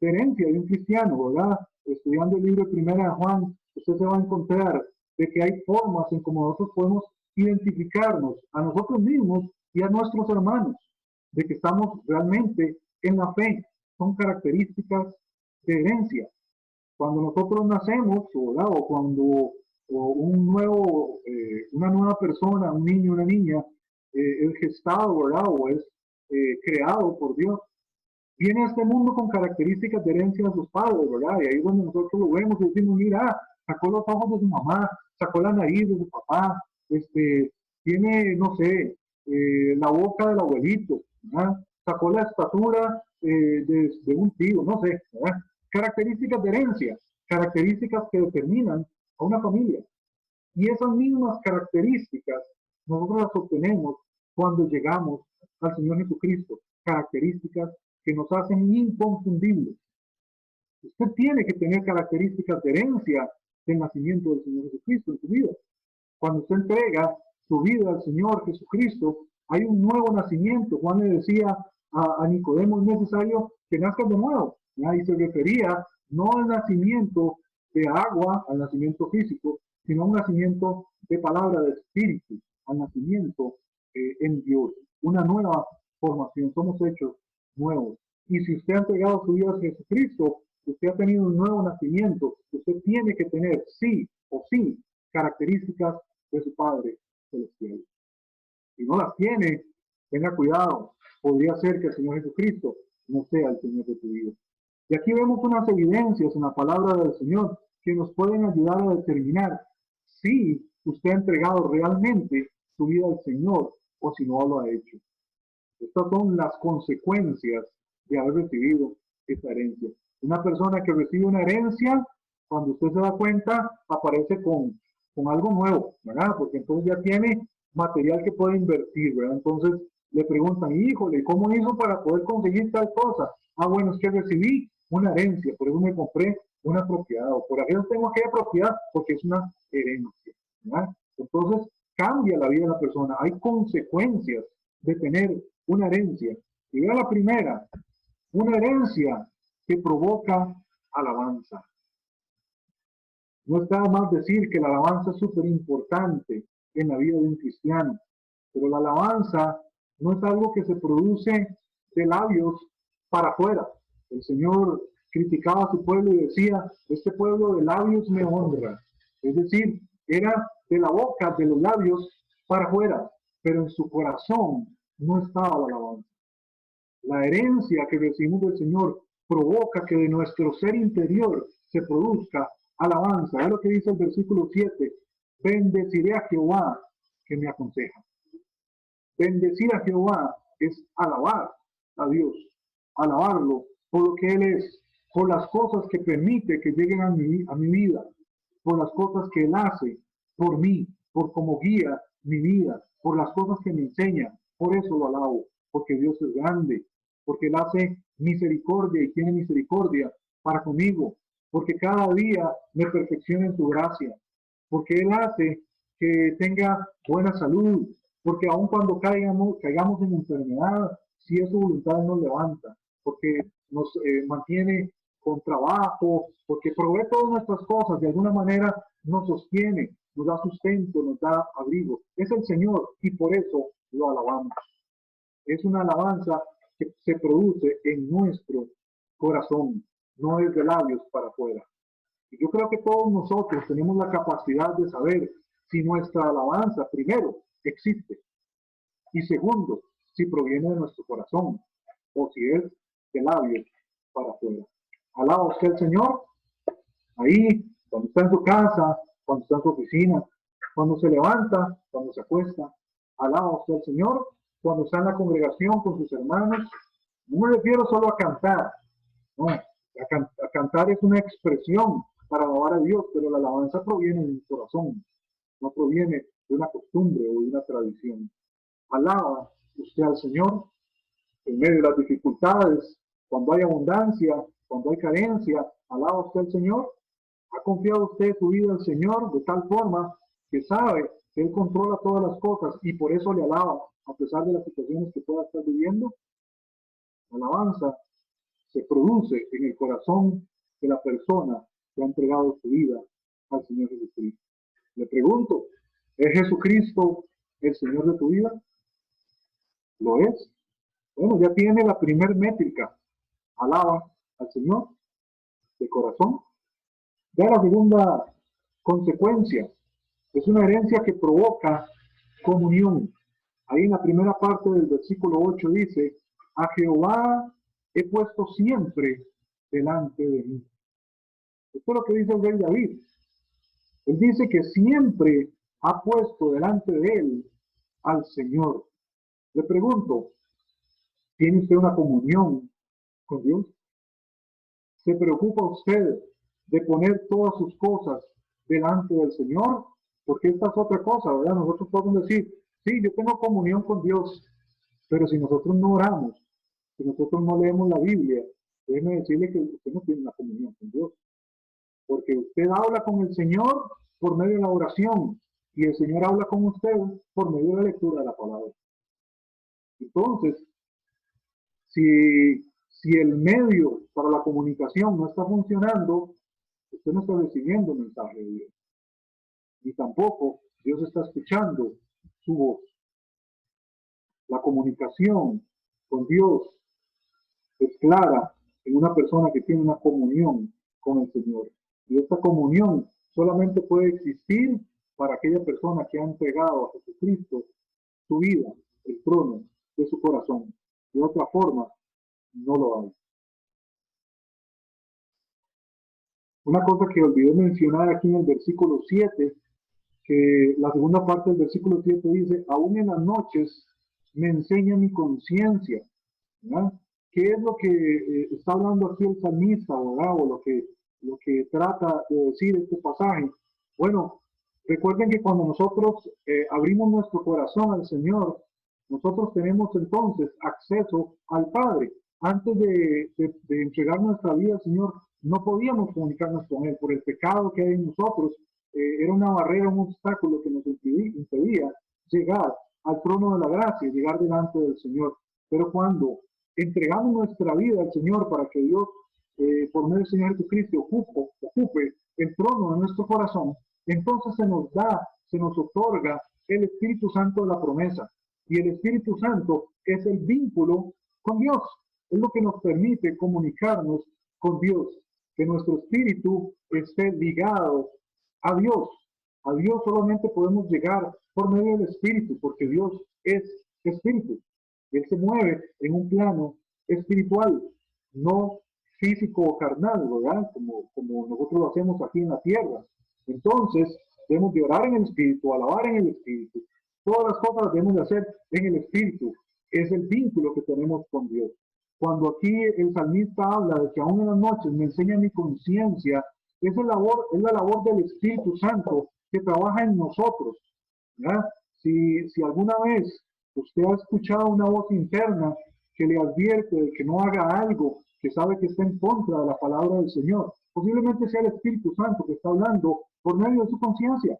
de herencia de un cristiano, ¿verdad? Estudiando el libro de Primera de Juan, usted se va a encontrar de que hay formas en cómo nosotros podemos identificarnos a nosotros mismos y a nuestros hermanos, de que estamos realmente en la fe. Son características de herencia. Cuando nosotros nacemos, ¿verdad? O cuando una nueva persona, un niño, una niña, es gestado, ¿verdad? O es creado por Dios, viene a este mundo con características de herencia de sus padres, ¿verdad? Y ahí es donde nosotros lo vemos y decimos, mira, sacó los ojos de su mamá, sacó la nariz de su papá, tiene, no sé, la boca del abuelito, ¿verdad? Sacó la estatura de un tío, no sé, ¿verdad? Características de herencia, características que determinan a una familia. Y esas mismas características nosotros las obtenemos cuando llegamos al Señor Jesucristo, características que nos hacen inconfundibles. Usted tiene que tener características de herencia del nacimiento del Señor Jesucristo en su vida. Cuando usted entrega su vida al Señor Jesucristo, hay un nuevo nacimiento. Juan le decía a Nicodemo, es necesario que nazca de nuevo. Y se refería no al nacimiento de agua, al nacimiento físico, sino a un nacimiento de palabra, de espíritu, al nacimiento en Dios. Una nueva formación, somos hechos nuevos. Y si usted ha entregado su vida a Jesucristo, usted ha tenido un nuevo nacimiento, usted tiene que tener sí o sí características de su Padre Celestial. Si no las tiene, tenga cuidado, podría ser que el Señor Jesucristo no sea el Señor de tu vida. Y aquí vemos unas evidencias en la palabra del Señor que nos pueden ayudar a determinar si usted ha entregado realmente su vida al Señor o si no lo ha hecho. Estas son las consecuencias de haber recibido esa herencia. Una persona que recibe una herencia, cuando usted se da cuenta, aparece con algo nuevo, ¿verdad? Porque entonces ya tiene material que puede invertir, ¿verdad? Entonces le preguntan, híjole, ¿cómo hizo para poder conseguir tal cosa? Ah, bueno, es que recibí una herencia, por eso me compré una propiedad, o por eso tengo aquella propiedad, porque es una herencia, ¿verdad? Entonces, cambia la vida de la persona. Hay consecuencias de tener una herencia. Y vea la primera, una herencia que provoca alabanza. No está más decir que la alabanza es súper importante en la vida de un cristiano, pero la alabanza no es algo que se produce de labios para afuera. El Señor criticaba a su pueblo y decía, este pueblo de labios me honra. Es decir, era de la boca, de los labios para afuera, pero en su corazón no estaba la alabanza. La herencia que recibimos del Señor provoca que de nuestro ser interior se produzca alabanza. Es lo que dice el versículo 7. Bendeciré a Jehová que me aconseja. Bendecir a Jehová es alabar a Dios, alabarlo por lo que Él es, por las cosas que permite que lleguen a mi vida, por las cosas que Él hace por mí, por cómo guía mi vida, por las cosas que me enseña. Por eso lo alabo, porque Dios es grande, porque Él hace misericordia y tiene misericordia para conmigo, porque cada día me perfecciona en su gracia, porque Él hace que tenga buena salud, porque aun cuando caigamos en enfermedad, si es su voluntad nos levanta, porque nos mantiene con trabajo, porque provee todas nuestras cosas, de alguna manera nos sostiene, nos da sustento, nos da abrigo. Es el Señor y por eso lo alabamos. Es una alabanza que se produce en nuestro corazón, no es de labios para afuera. Y yo creo que todos nosotros tenemos la capacidad de saber si nuestra alabanza, primero, existe, y segundo, si proviene de nuestro corazón o si es de labios para afuera. Alaba usted al Señor ahí, cuando está en su casa, cuando está en su oficina, cuando se levanta, cuando se acuesta. Alaba usted al Señor cuando está en la congregación con sus hermanos. No me refiero solo a cantar, no, a cantar es una expresión para alabar a Dios, pero la alabanza proviene de mi corazón, no proviene de una costumbre o de una tradición. Alaba usted al Señor en medio de las dificultades, cuando hay abundancia, cuando hay carencia, alaba usted al Señor. ¿Ha confiado usted su vida al Señor de tal forma que sabe que Él controla todas las cosas y por eso le alaba a pesar de las situaciones que pueda estar viviendo? La alabanza se produce en el corazón de la persona que ha entregado su vida al Señor Jesucristo. Le pregunto, ¿es Jesucristo el Señor de tu vida? ¿Lo es? Bueno, ya tiene la primer métrica. Alaba al Señor de corazón. Ya la segunda consecuencia es una herencia que provoca comunión. Ahí en la primera parte del versículo 8 dice, a Jehová he puesto siempre delante de mí. Esto es lo que dice el rey David. Él dice que siempre ha puesto delante de él al Señor. Le pregunto, ¿tiene usted una comunión con Dios? ¿Se preocupa usted de poner todas sus cosas delante del Señor? Porque esta es otra cosa, ¿verdad? Nosotros podemos decir, sí, yo tengo comunión con Dios, pero si nosotros no oramos, si nosotros no leemos la Biblia, déjeme decirle que usted no tiene una comunión con Dios. Porque usted habla con el Señor por medio de la oración y el Señor habla con usted por medio de la lectura de la palabra. Entonces, si el medio para la comunicación no está funcionando, usted no está recibiendo el mensaje de Dios. Ni tampoco Dios está escuchando su voz. La comunicación con Dios es clara en una persona que tiene una comunión con el Señor. Y esta comunión solamente puede existir para aquella persona que ha entregado a Jesucristo su vida, el trono de su corazón. De otra forma, no lo hay. Una cosa que olvidé mencionar aquí en el versículo 7, que la segunda parte del versículo 7 dice, aún en las noches me enseña mi conciencia. ¿Qué es lo que está hablando aquí el salmista, ¿verdad? O lo que trata de decir este pasaje? Bueno, recuerden que cuando nosotros abrimos nuestro corazón al Señor, nosotros tenemos entonces acceso al Padre. Antes de entregar nuestra vida al Señor, no podíamos comunicarnos con Él por el pecado que hay en nosotros. Era una barrera, un obstáculo que nos impedía llegar al trono de la gracia, llegar delante del Señor. Pero cuando entregamos nuestra vida al Señor para que Dios, por medio del Señor Jesucristo, ocupe el trono de nuestro corazón, entonces se nos otorga el Espíritu Santo de la promesa. Y el Espíritu Santo es el vínculo con Dios. Es lo que nos permite comunicarnos con Dios. Que nuestro espíritu esté ligado a Dios. A Dios solamente podemos llegar por medio del Espíritu, porque Dios es Espíritu. Él se mueve en un plano espiritual, no físico o carnal, ¿verdad? Como nosotros lo hacemos aquí en la tierra. Entonces, debemos de orar en el Espíritu, alabar en el Espíritu. Todas las cosas las debemos de hacer en el Espíritu. Es el vínculo que tenemos con Dios. Cuando aquí el salmista habla de que aún en las noches me enseña mi conciencia, es la labor del Espíritu Santo que trabaja en nosotros. ¿Ya? Si alguna vez usted ha escuchado una voz interna que le advierte de que no haga algo que sabe que está en contra de la palabra del Señor, posiblemente sea el Espíritu Santo que está hablando por medio de su conciencia.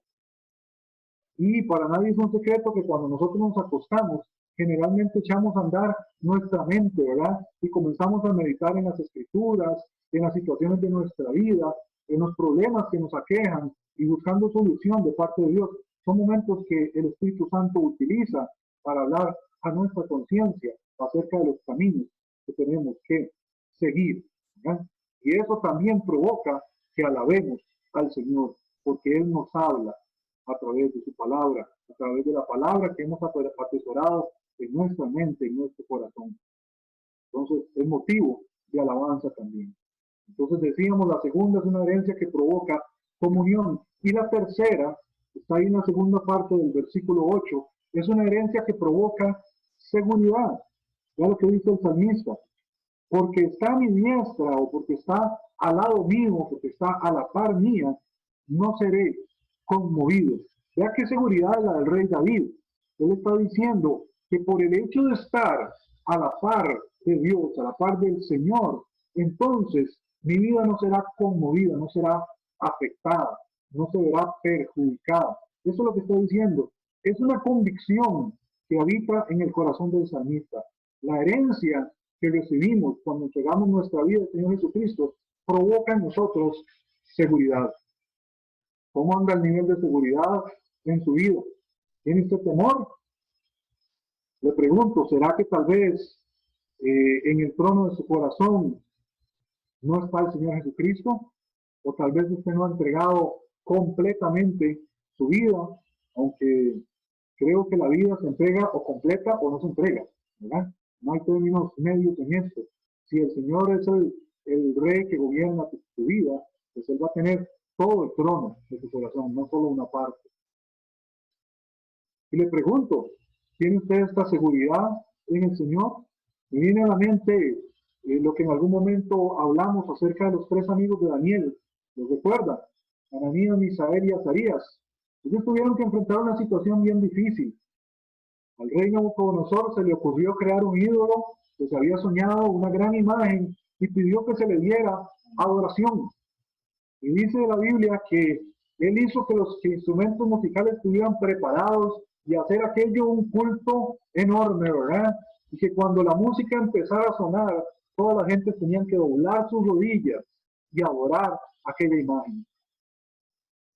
Y para nadie es un secreto que cuando nosotros nos acostamos, generalmente echamos a andar nuestra mente, ¿verdad? Y comenzamos a meditar en las escrituras, en las situaciones de nuestra vida, en los problemas que nos aquejan y buscando solución de parte de Dios. Son momentos que el Espíritu Santo utiliza para hablar a nuestra conciencia acerca de los caminos que tenemos que seguir, ¿verdad? Y eso también provoca que alabemos al Señor, porque Él nos habla a través de su palabra, a través de la palabra que hemos atesorado en nuestra mente, en nuestro corazón. Entonces, es motivo de alabanza también. Entonces, decíamos, la segunda es una herencia que provoca comunión. Y la tercera, está ahí en la segunda parte del versículo 8, es una herencia que provoca seguridad. Ya lo que dice el salmista. Porque está a mi diestra o porque está al lado mío, porque está a la par mía, no seré conmovido. Vea qué seguridad es la del rey David. Él está diciendo que por el hecho de estar a la par de Dios, a la par del Señor, entonces mi vida no será conmovida, no será afectada, no se verá perjudicada. Eso es lo que está diciendo. Es una convicción que habita en el corazón del salmista. La herencia que recibimos cuando entregamos nuestra vida al Señor Jesucristo provoca en nosotros seguridad. ¿Cómo anda el nivel de seguridad en su vida? ¿Tiene usted temor? Le pregunto, ¿será que tal vez en el trono de su corazón no está el Señor Jesucristo? ¿O tal vez usted no ha entregado completamente su vida? Aunque creo que la vida se entrega o completa o no se entrega, ¿verdad? No hay términos medios en esto. Si el Señor es el rey que gobierna tu vida, pues Él va a tener todo el trono de tu corazón, no solo una parte. Y le pregunto, ¿tiene usted esta seguridad en el Señor? Me viene a la mente lo que en algún momento hablamos acerca de los tres amigos de Daniel. ¿Los recuerda? Ananías, Misael y Azarías. Ellos tuvieron que enfrentar una situación bien difícil. Al rey Nabucodonosor se le ocurrió crear un ídolo que se había soñado, una gran imagen, y pidió que se le diera adoración. Y dice la Biblia que él hizo que los instrumentos musicales estuvieran preparados y hacer aquello un culto enorme, ¿verdad? Y que cuando la música empezara a sonar, toda la gente tenía que doblar sus rodillas y adorar aquella imagen.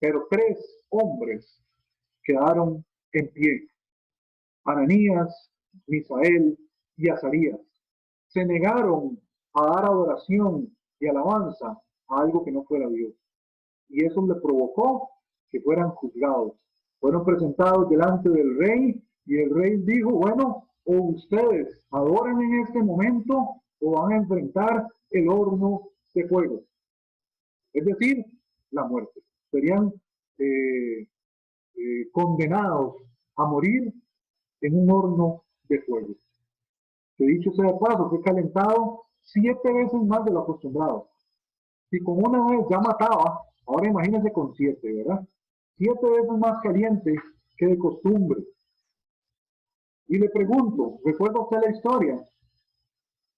Pero tres hombres quedaron en pie. Ananías, Misael y Azarías. Se negaron a dar adoración y alabanza a algo que no fuera Dios. Y eso le provocó que fueran juzgados. Fueron presentados delante del rey y el rey dijo, bueno, o ustedes adoren en este momento o van a enfrentar el horno de fuego. Es decir, la muerte. Serían condenados a morir en un horno de fuego. Que dicho sea de paso, fue calentado 7 veces más de lo acostumbrado. Si con una vez ya mataba, ahora imagínense con 7, ¿verdad? 7 veces más caliente que de costumbre. Y le pregunto, ¿recuerda usted la historia?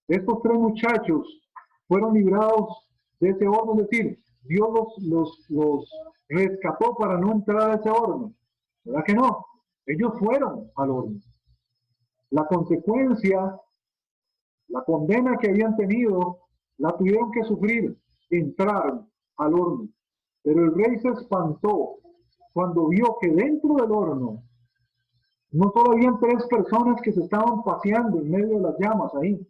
Estos tres muchachos fueron librados de ese horno, es decir, Dios los rescató para no entrar a ese horno. ¿Verdad que no? Ellos fueron al horno. La consecuencia, la condena que habían tenido, la tuvieron que sufrir. Entraron al horno. Pero el rey se espantó cuando vio que dentro del horno no solo habían tres personas que se estaban paseando en medio de las llamas ahí,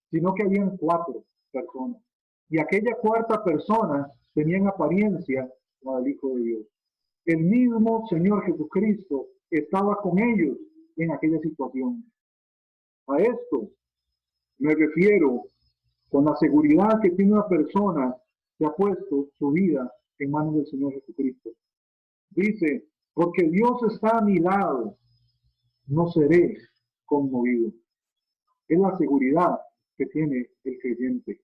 sino que habían cuatro personas. Y aquella cuarta persona tenía en apariencia la del Hijo de Dios. El mismo Señor Jesucristo estaba con ellos en aquella situación. A esto me refiero con la seguridad que tiene una persona que ha puesto su vida en manos del Señor Jesucristo. Dice, porque Dios está a mi lado, no seré conmovido. Es la seguridad que tiene el creyente.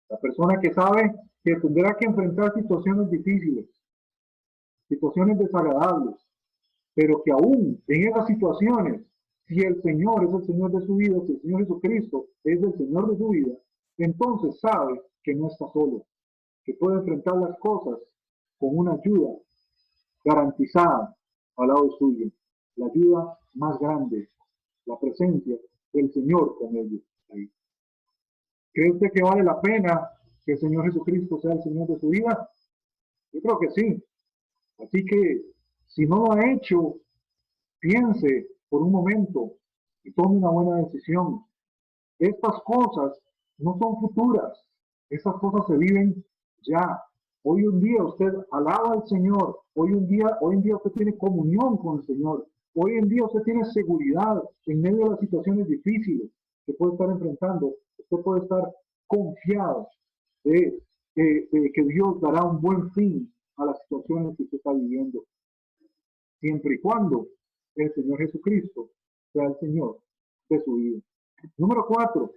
La persona que sabe que tendrá que enfrentar situaciones difíciles, situaciones desagradables, pero que aún en esas situaciones, si el Señor es el Señor de su vida, si el Señor Jesucristo es el Señor de su vida, entonces sabe que no está solo, que puede enfrentar las cosas con una ayuda garantizada al lado suyo, la ayuda más grande, la presencia del Señor con ellos ahí. ¿Cree usted que vale la pena que el Señor Jesucristo sea el Señor de su vida? Yo creo que sí. Así que si no lo ha hecho, piense por un momento y tome una buena decisión. Estas cosas no son futuras, estas cosas se viven ya. Hoy un día usted alaba al Señor, hoy en día usted tiene comunión con el Señor, hoy en día usted tiene seguridad en medio de las situaciones difíciles que puede estar enfrentando, usted puede estar confiado de que Dios dará un buen fin a las situaciones que usted está viviendo, siempre y cuando el Señor Jesucristo sea el Señor de su vida. Número 4,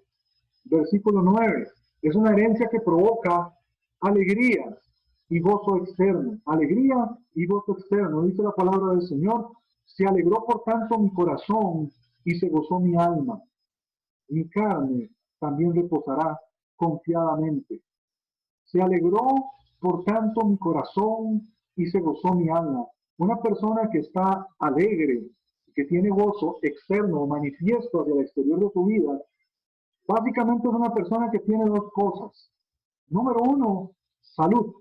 versículo 9. Es una herencia que provoca alegría y gozo externo. Alegría y gozo externo. Dice la palabra del Señor. Se alegró por tanto mi corazón y se gozó mi alma. Mi carne también reposará confiadamente. Se alegró por tanto mi corazón y se gozó mi alma. Una persona que está alegre, que tiene gozo externo o manifiesto hacia el exterior de su vida, básicamente es una persona que tiene dos cosas. Número uno, salud.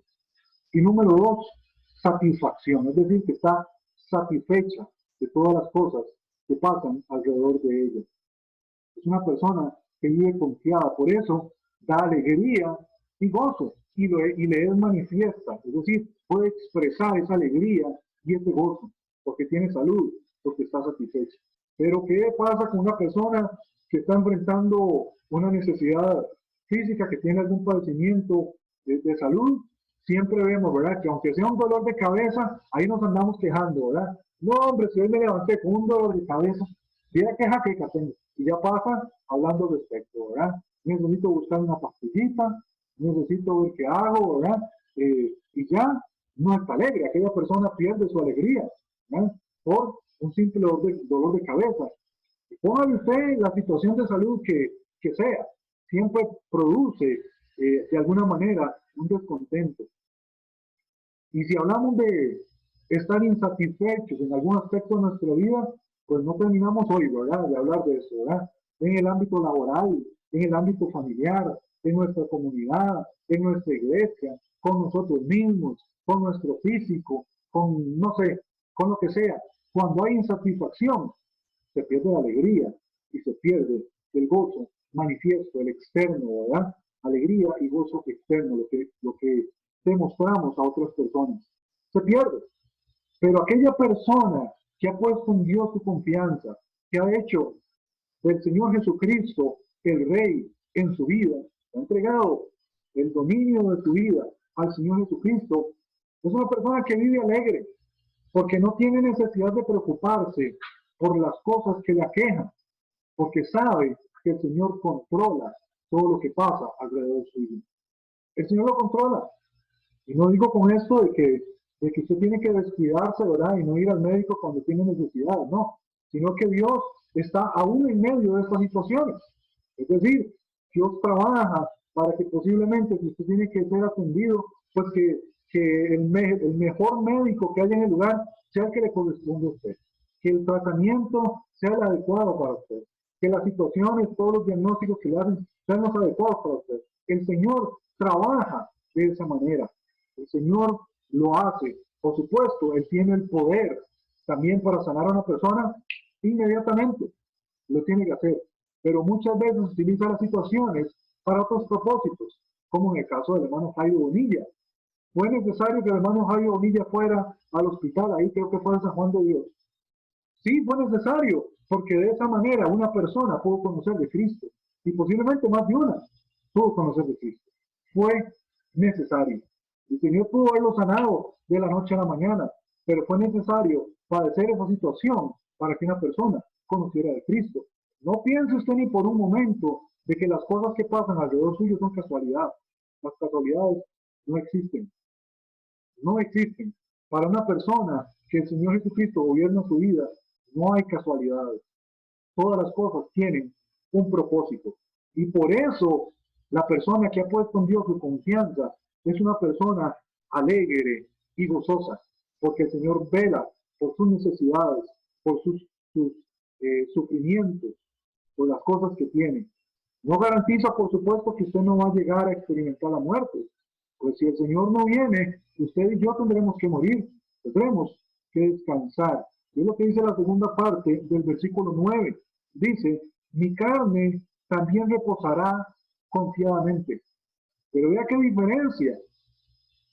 Y número dos, satisfacción. Es decir, que está satisfecha de todas las cosas que pasan alrededor de ella. Es una persona que vive confiada. Por eso da alegría y gozo. Y le es manifiesta. Es decir, puede expresar esa alegría y ese gozo. Porque tiene salud, porque está satisfecha. Pero ¿qué pasa con una persona que está enfrentando una necesidad física, que tiene algún padecimiento de salud? Siempre vemos, ¿verdad? Que aunque sea un dolor de cabeza, ahí nos andamos quejando, ¿verdad? No, hombre, si hoy me levanté con un dolor de cabeza, mira qué jaqueca tengo. Y ya pasa hablando al respecto, ¿verdad? Necesito buscar una pastillita, necesito ver qué hago, ¿verdad? Y ya no está alegre. Aquella persona pierde su alegría, ¿verdad? Por un simple dolor de cabeza. Póngale usted la situación de salud que sea, siempre produce de alguna manera un descontento. Y si hablamos de estar insatisfechos en algún aspecto de nuestra vida, pues no terminamos hoy, ¿verdad?, de hablar de eso, ¿verdad? En el ámbito laboral, en el ámbito familiar, en nuestra comunidad, en nuestra iglesia, con nosotros mismos, con nuestro físico, con, no sé, con lo que sea. Cuando hay insatisfacción, se pierde la alegría y se pierde el gozo manifiesto, el externo, ¿verdad? Alegría y gozo externo, lo que demostramos a otras personas. Se pierde. Pero aquella persona que ha puesto en Dios su confianza, que ha hecho del Señor Jesucristo el Rey en su vida, ha entregado el dominio de su vida al Señor Jesucristo, es una persona que vive alegre, porque no tiene necesidad de preocuparse por las cosas que le aquejan, porque sabe que el Señor controla todo lo que pasa alrededor suyo. El Señor lo controla. Y no digo con esto de que usted tiene que descuidarse, ¿verdad? Y no ir al médico cuando tiene necesidad, no. Sino que Dios está aún en medio de estas situaciones. Es decir, Dios trabaja para que posiblemente, si usted tiene que ser atendido, pues que el mejor médico que haya en el lugar sea el que le corresponde a usted. Que el tratamiento sea el adecuado para usted. Que las situaciones, todos los diagnósticos que le hacen, sean los adecuados para usted. El Señor trabaja de esa manera. El Señor lo hace. Por supuesto, Él tiene el poder también para sanar a una persona inmediatamente. Lo tiene que hacer. Pero muchas veces utiliza las situaciones para otros propósitos, como en el caso del hermano Jairo Bonilla. Fue necesario que el hermano Jairo Bonilla fuera al hospital, ahí creo que fue en San Juan de Dios. Sí, fue necesario, porque de esa manera una persona pudo conocer de Cristo, y posiblemente más de una pudo conocer de Cristo. Fue necesario. El Señor pudo haberlo sanado de la noche a la mañana, pero fue necesario padecer esa situación para que una persona conociera de Cristo. No piense usted ni por un momento de que las cosas que pasan alrededor suyo son casualidad. Las casualidades no existen. No existen. Para una persona que el Señor Jesucristo gobierna su vida, no hay casualidades. Todas las cosas tienen un propósito. Y por eso la persona que ha puesto en Dios su confianza es una persona alegre y gozosa, porque el Señor vela por sus necesidades, por sus sufrimientos, por las cosas que tiene. No garantiza, por supuesto, que usted no va a llegar a experimentar la muerte. Pues si el Señor no viene, usted y yo tendremos que morir, tendremos que descansar. Es lo que dice la segunda parte del versículo 9. Dice, mi carne también reposará confiadamente. Pero vea qué diferencia.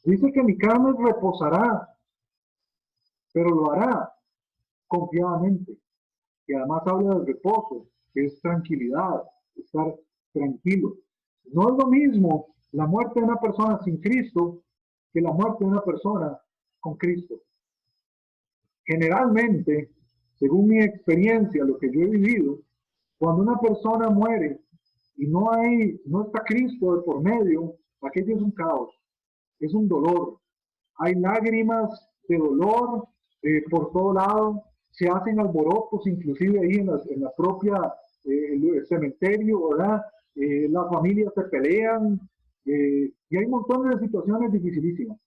Dice que mi carne reposará, pero lo hará confiadamente. Y además habla del reposo, que es tranquilidad, estar tranquilo. No es lo mismo la muerte de una persona sin Cristo que la muerte de una persona con Cristo. Generalmente, según mi experiencia, lo que yo he vivido, cuando una persona muere y no está Cristo de por medio, aquello es un caos, es un dolor. Hay lágrimas de dolor por todo lado, se hacen alborotos, inclusive ahí en la propia el cementerio, ¿verdad? Las familias se pelean y hay montones de situaciones dificilísimas.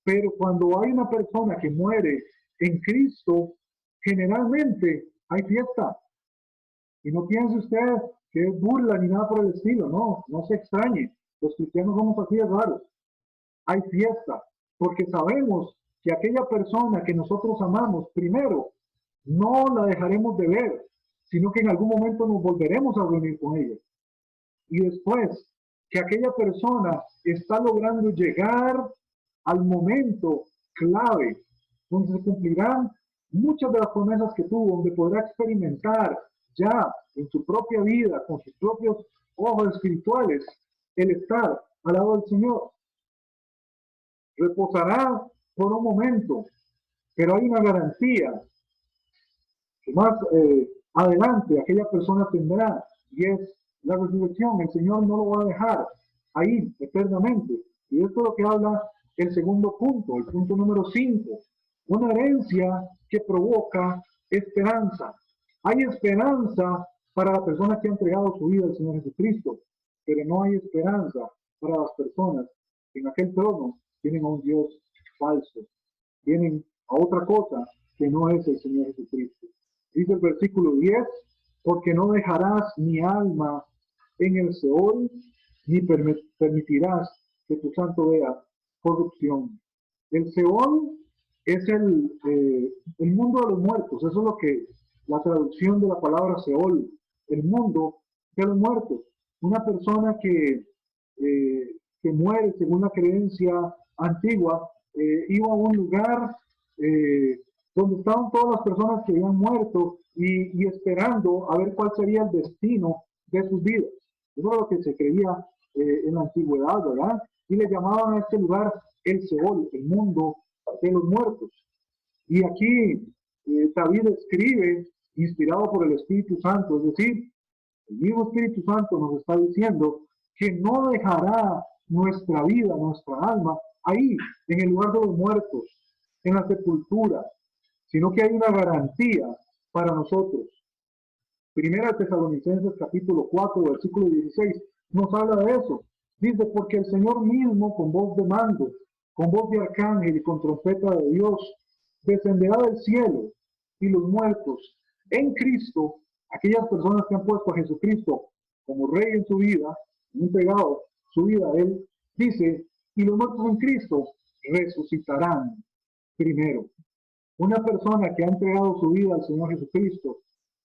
Pero cuando hay una persona que muere en Cristo, generalmente hay fiesta. Y no piense usted que es burla ni nada por el estilo, no, no se extrañe. Los cristianos somos así de raros. Hay fiesta, porque sabemos que aquella persona que nosotros amamos, primero, no la dejaremos de ver, sino que en algún momento nos volveremos a reunir con ella. Y después, que aquella persona está logrando llegar al momento clave, donde se cumplirán muchas de las promesas que tuvo, donde podrá experimentar ya en su propia vida, con sus propios ojos espirituales, el estar al lado del Señor. Reposará por un momento, pero hay una garantía que más adelante aquella persona tendrá, y es la resurrección. El Señor no lo va a dejar ahí eternamente. Y esto es lo que habla el segundo punto, el punto número 5. Una herencia que provoca esperanza. Hay esperanza para la persona que ha entregado su vida al Señor Jesucristo, pero no hay esperanza para las personas que en aquel trono tienen a un Dios falso, tienen a otra cosa que no es el Señor Jesucristo. Dice el versículo 10, porque no dejarás mi alma en el Seol, ni permitirás que tu santo vea corrupción. El Seol es el mundo de los muertos, eso es lo que la traducción de la palabra Seol, el mundo de los muertos. Una persona que muere según la creencia antigua, iba a un lugar donde estaban todas las personas que habían muerto y esperando a ver cuál sería el destino de sus vidas. Eso es lo que se creía en la antigüedad, ¿verdad? Y le llamaban a este lugar el Seol, el mundo de los muertos. Y aquí David escribe, inspirado por el Espíritu Santo, es decir, el mismo Espíritu Santo nos está diciendo que no dejará nuestra vida, nuestra alma, ahí, en el lugar de los muertos, en la sepultura, sino que hay una garantía para nosotros. Primera de Tesalonicenses capítulo 4, versículo 16, nos habla de eso. Dice, porque el Señor mismo con voz de mando, con voz de arcángel y con trompeta de Dios, descenderá del cielo y los muertos en Cristo, aquellas personas que han puesto a Jesucristo como Rey en su vida, han entregado su vida a Él, dice, y los muertos en Cristo resucitarán primero. Una persona que ha entregado su vida al Señor Jesucristo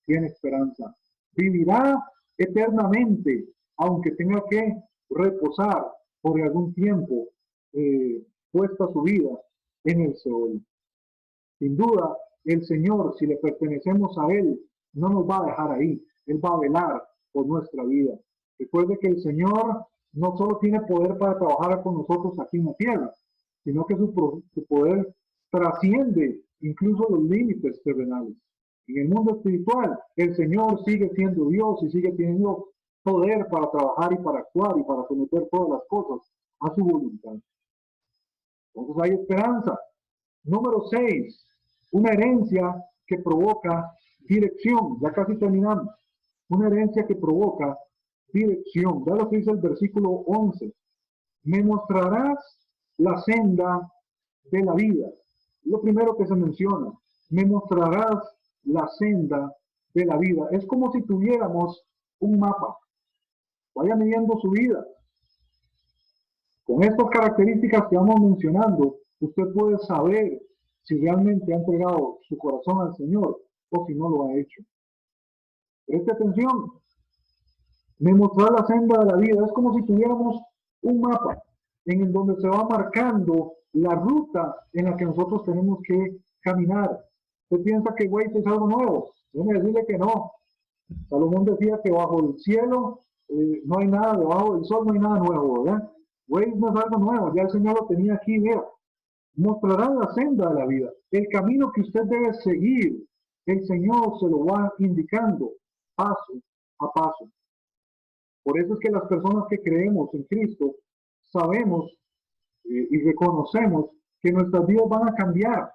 tiene esperanza. Vivirá eternamente, aunque tenga que reposar por algún tiempo puesta su vida en el Seol. Sin duda, el Señor, si le pertenecemos a Él, no nos va a dejar ahí. Él va a velar por nuestra vida. Recuerde que el Señor no solo tiene poder para trabajar con nosotros aquí en la tierra, sino que su poder trasciende incluso los límites terrenales. En el mundo espiritual, el Señor sigue siendo Dios y sigue teniendo poder para trabajar y para actuar y para someter todas las cosas a su voluntad. Entonces hay esperanza. Número 6, una herencia que provoca dirección. Ya casi terminamos. Una herencia que provoca dirección. Ya lo que dice el versículo 11. Me mostrarás la senda de la vida. Lo primero que se menciona. Me mostrarás la senda de la vida. Es como si tuviéramos un mapa. Vaya midiendo su vida. Con estas características que vamos mencionando, usted puede saber si realmente ha entregado su corazón al Señor o si no lo ha hecho. Preste atención. Me mostrará la senda de la vida. Es como si tuviéramos un mapa en el donde se va marcando la ruta en la que nosotros tenemos que caminar. ¿Usted piensa que Waze es algo nuevo? Déjeme decirle que no. Salomón decía que bajo el cielo no hay nada, debajo del sol no hay nada nuevo, ¿verdad? Waze no es algo nuevo, ya el Señor lo tenía aquí, vea. Mostrará la senda de la vida, el camino que usted debe seguir. El Señor se lo va indicando paso a paso. Por eso es que las personas que creemos en Cristo sabemos y reconocemos que nuestras vidas van a cambiar,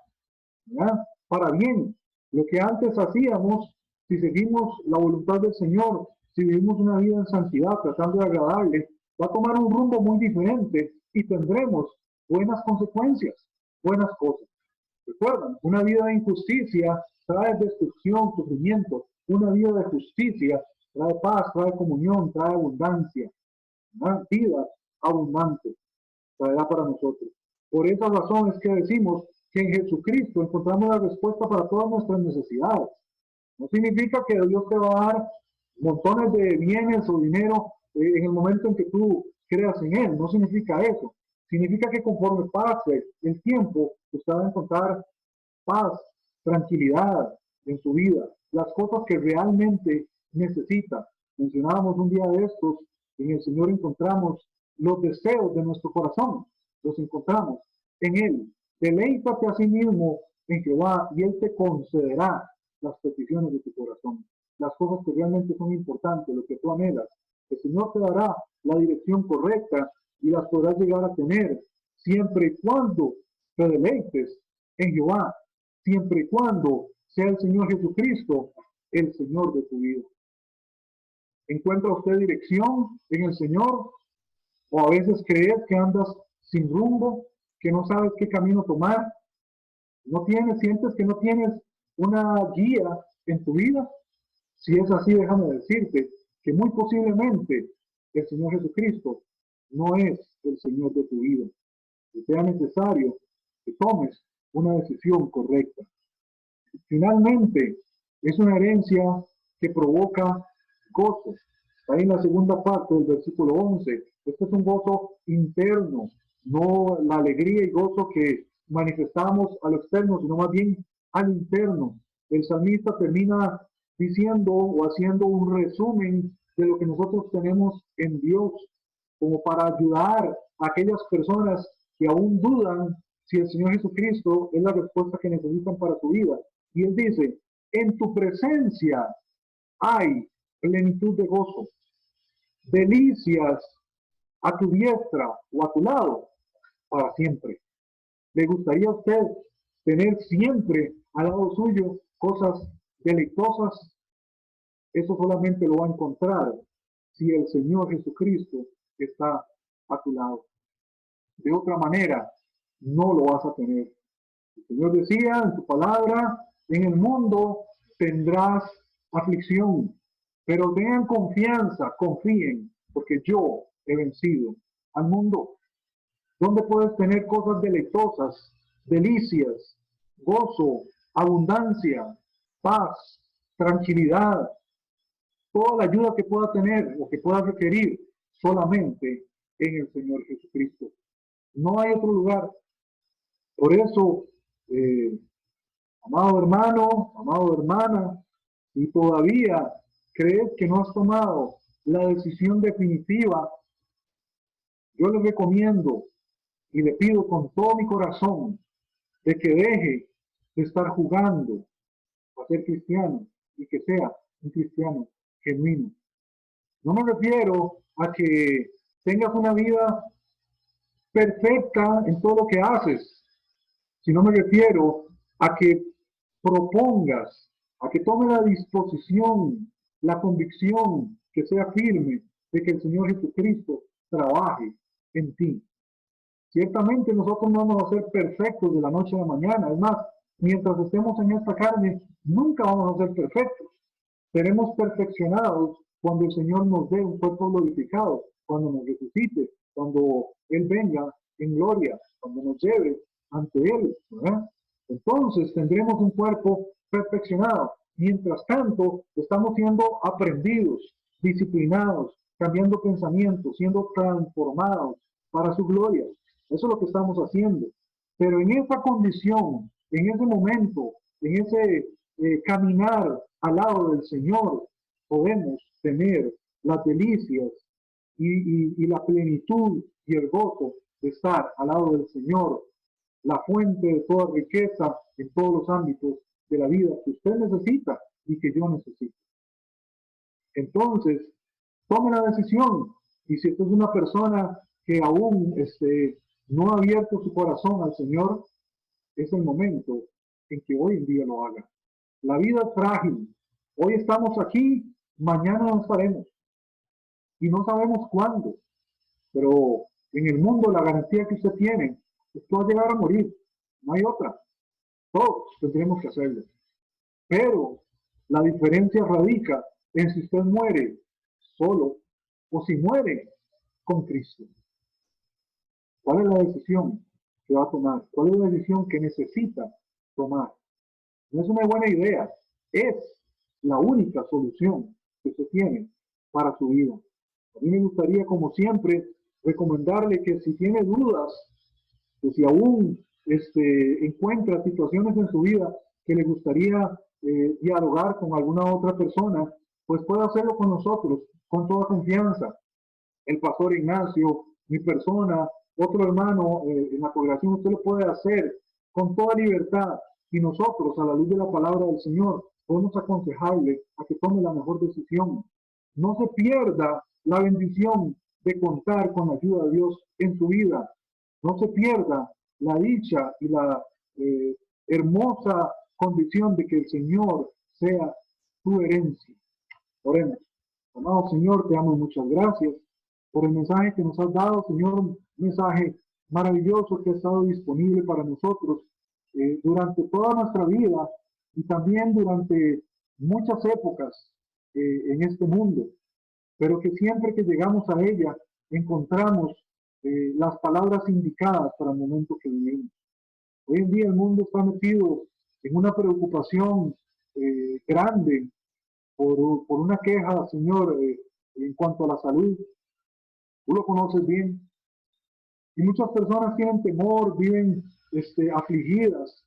¿verdad? Para bien. Lo que antes hacíamos, si seguimos la voluntad del Señor, si vivimos una vida en santidad, tratando de agradarle, va a tomar un rumbo muy diferente y tendremos buenas consecuencias, buenas cosas. Recuerdan, una vida de injusticia trae destrucción, sufrimiento. Una vida de justicia trae paz, trae comunión, trae abundancia. Una vida abundante traerá para nosotros. Por esas razones que decimos que en Jesucristo encontramos la respuesta para todas nuestras necesidades. No significa que Dios te va a dar montones de bienes o dinero en el momento en que tú creas en Él. No significa eso. Significa que conforme pase el tiempo, usted va a encontrar paz, tranquilidad en su vida, las cosas que realmente necesita. Mencionábamos un día de estos, en el Señor encontramos los deseos de nuestro corazón, los encontramos en Él. Deleítate a sí mismo en Jehová y Él te concederá las peticiones de tu corazón, las cosas que realmente son importantes, lo que tú anhelas. El Señor te dará la dirección correcta y las podrás llegar a tener siempre y cuando te deleites en Jehová, siempre y cuando sea el Señor Jesucristo el Señor de tu vida. ¿Encuentra usted dirección en el Señor? ¿O a veces crees que andas sin rumbo, que no sabes qué camino tomar? ¿No tienes, sientes que no tienes una guía en tu vida? Si es así, déjame decirte que muy posiblemente el Señor Jesucristo no es el Señor de tu vida. Que sea necesario que tomes una decisión correcta. Finalmente, es una herencia que provoca gozo. Ahí en la segunda parte del versículo 11. Este es un gozo interno, no la alegría y gozo que manifestamos al externo, sino más bien al interno. El salmista termina diciendo o haciendo un resumen de lo que nosotros tenemos en Dios, como para ayudar a aquellas personas que aún dudan si el Señor Jesucristo es la respuesta que necesitan para su vida. Y Él dice, en tu presencia hay plenitud de gozo, delicias a tu diestra o a tu lado para siempre. ¿Le gustaría a usted tener siempre al lado suyo cosas deleitosas? Eso solamente lo va a encontrar si el Señor Jesucristo está a tu lado. De otra manera, no lo vas a tener. El Señor decía en su palabra, en el mundo tendrás aflicción, pero tengan confianza, confíen, porque yo he vencido al mundo. Donde puedes tener cosas deleitosas, delicias, gozo, abundancia, paz, tranquilidad, toda la ayuda que pueda tener o que pueda requerir solamente en el Señor Jesucristo. No hay otro lugar. Por eso, amado hermano, amado hermana, si todavía crees que no has tomado la decisión definitiva, yo le recomiendo y le pido con todo mi corazón de que deje de estar jugando a ser cristiano y que sea un cristiano genuino. No me refiero a que tengas una vida perfecta en todo lo que haces, sino me refiero a que propongas, a que tome la disposición, la convicción, que sea firme de que el Señor Jesucristo trabaje en ti. Ciertamente nosotros no vamos a ser perfectos de la noche a la mañana. Es más, mientras estemos en esta carne, nunca vamos a ser perfectos. Seremos perfeccionados cuando el Señor nos dé un cuerpo glorificado, cuando nos resucite, cuando Él venga en gloria, cuando nos lleve ante Él, ¿verdad? Entonces tendremos un cuerpo perfeccionado. Mientras tanto, estamos siendo aprendidos, disciplinados, cambiando pensamientos, siendo transformados para su gloria. Eso es lo que estamos haciendo. Pero en esa condición, en ese momento, en ese caminar al lado del Señor, podemos tener las delicias y la plenitud y el gozo de estar al lado del Señor, la fuente de toda riqueza en todos los ámbitos de la vida que usted necesita y que yo necesito. Entonces, tome la decisión. Y si usted es una persona que aún no ha abierto su corazón al Señor, es el momento en que hoy en día lo haga. La vida es frágil. Hoy estamos aquí, mañana no estaremos. Y no sabemos cuándo. Pero en el mundo la garantía que usted tiene es que va a llegar a morir. No hay otra. Todos tendremos que hacerlo. Pero la diferencia radica en si usted muere solo o si muere con Cristo. ¿Cuál es la decisión que va a tomar? ¿Cuál es la decisión que necesita tomar? No es una buena idea, es la única solución que se tiene para su vida. A mí me gustaría, como siempre, recomendarle que si tiene dudas, que si aún encuentra situaciones en su vida que le gustaría dialogar con alguna otra persona, pues puede hacerlo con nosotros, con toda confianza. El pastor Ignacio, mi persona, otro hermano en la congregación, usted lo puede hacer con toda libertad. Y nosotros, a la luz de la palabra del Señor, podemos aconsejarle a que tome la mejor decisión. No se pierda la bendición de contar con la ayuda de Dios en su vida. No se pierda la dicha y la hermosa condición de que el Señor sea tu herencia. Oremos. Amado Señor, te damos muchas gracias por el mensaje que nos has dado, Señor, un mensaje maravilloso que ha estado disponible para nosotros durante toda nuestra vida y también durante muchas épocas en este mundo, pero que siempre que llegamos a ella encontramos las palabras indicadas para el momento que vivimos. Hoy en día el mundo está metido en una preocupación grande por una queja, Señor, en cuanto a la salud. Tú lo conoces bien. Y muchas personas tienen temor, viven afligidas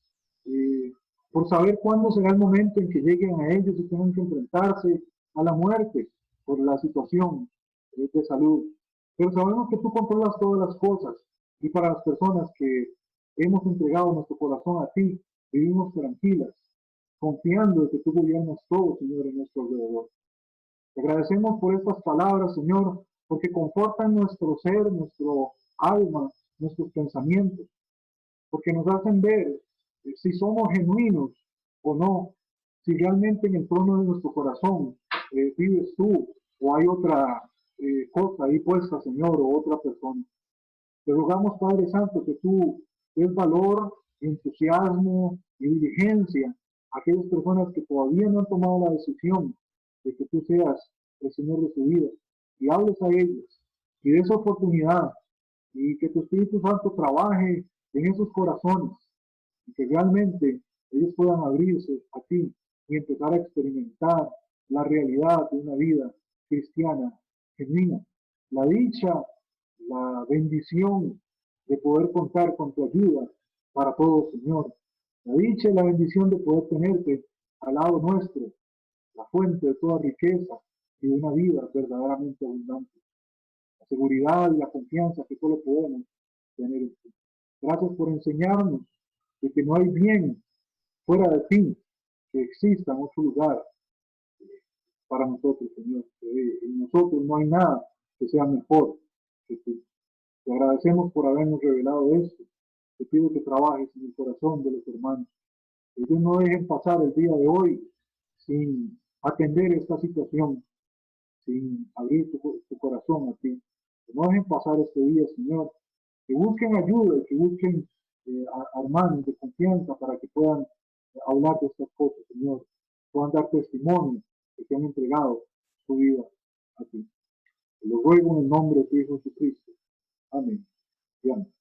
por saber cuándo será el momento en que lleguen a ellos y tengan que enfrentarse a la muerte por la situación de salud. Pero sabemos que tú controlas todas las cosas y para las personas que hemos entregado nuestro corazón a ti, vivimos tranquilas, confiando en que tú gobiernas todo, Señor, en nuestro alrededor. Te agradecemos por estas palabras, Señor, porque confortan nuestro ser, nuestro alma, nuestros pensamientos, porque nos hacen ver si somos genuinos o no, si realmente en el trono de nuestro corazón vives tú, o hay otra cosa ahí puesta, Señor, o otra persona. Te rogamos, Padre Santo, que tú des valor, entusiasmo y diligencia a aquellas personas que todavía no han tomado la decisión de que tú seas el Señor de su vida, y hables a ellos y des oportunidad, y que tu Espíritu Santo trabaje en esos corazones, y que realmente ellos puedan abrirse a ti y empezar a experimentar la realidad de una vida cristiana genuina. La dicha, la bendición de poder contar con tu ayuda para todo, Señor. La dicha y la bendición de poder tenerte al lado nuestro, la fuente de toda riqueza y de una vida verdaderamente abundante. La seguridad y la confianza que solo podemos tener en ti. Gracias por enseñarnos de que no hay bien fuera de ti, que exista en otro lugar para nosotros, Señor. Que en nosotros no hay nada que sea mejor que tú. Te agradecemos por habernos revelado esto. Te pido que trabajes en el corazón de los hermanos. Que ellos no dejen pasar el día de hoy sin atender esta situación, sin abrir tu corazón a ti. Que no dejen pasar este día, Señor. Que busquen ayuda, que busquen hermanos de confianza para que puedan hablar de estas cosas, Señor. Puedan dar testimonio de que han entregado su vida a ti. Te lo ruego en el nombre de tu Hijo Jesucristo. Amén. Y amén.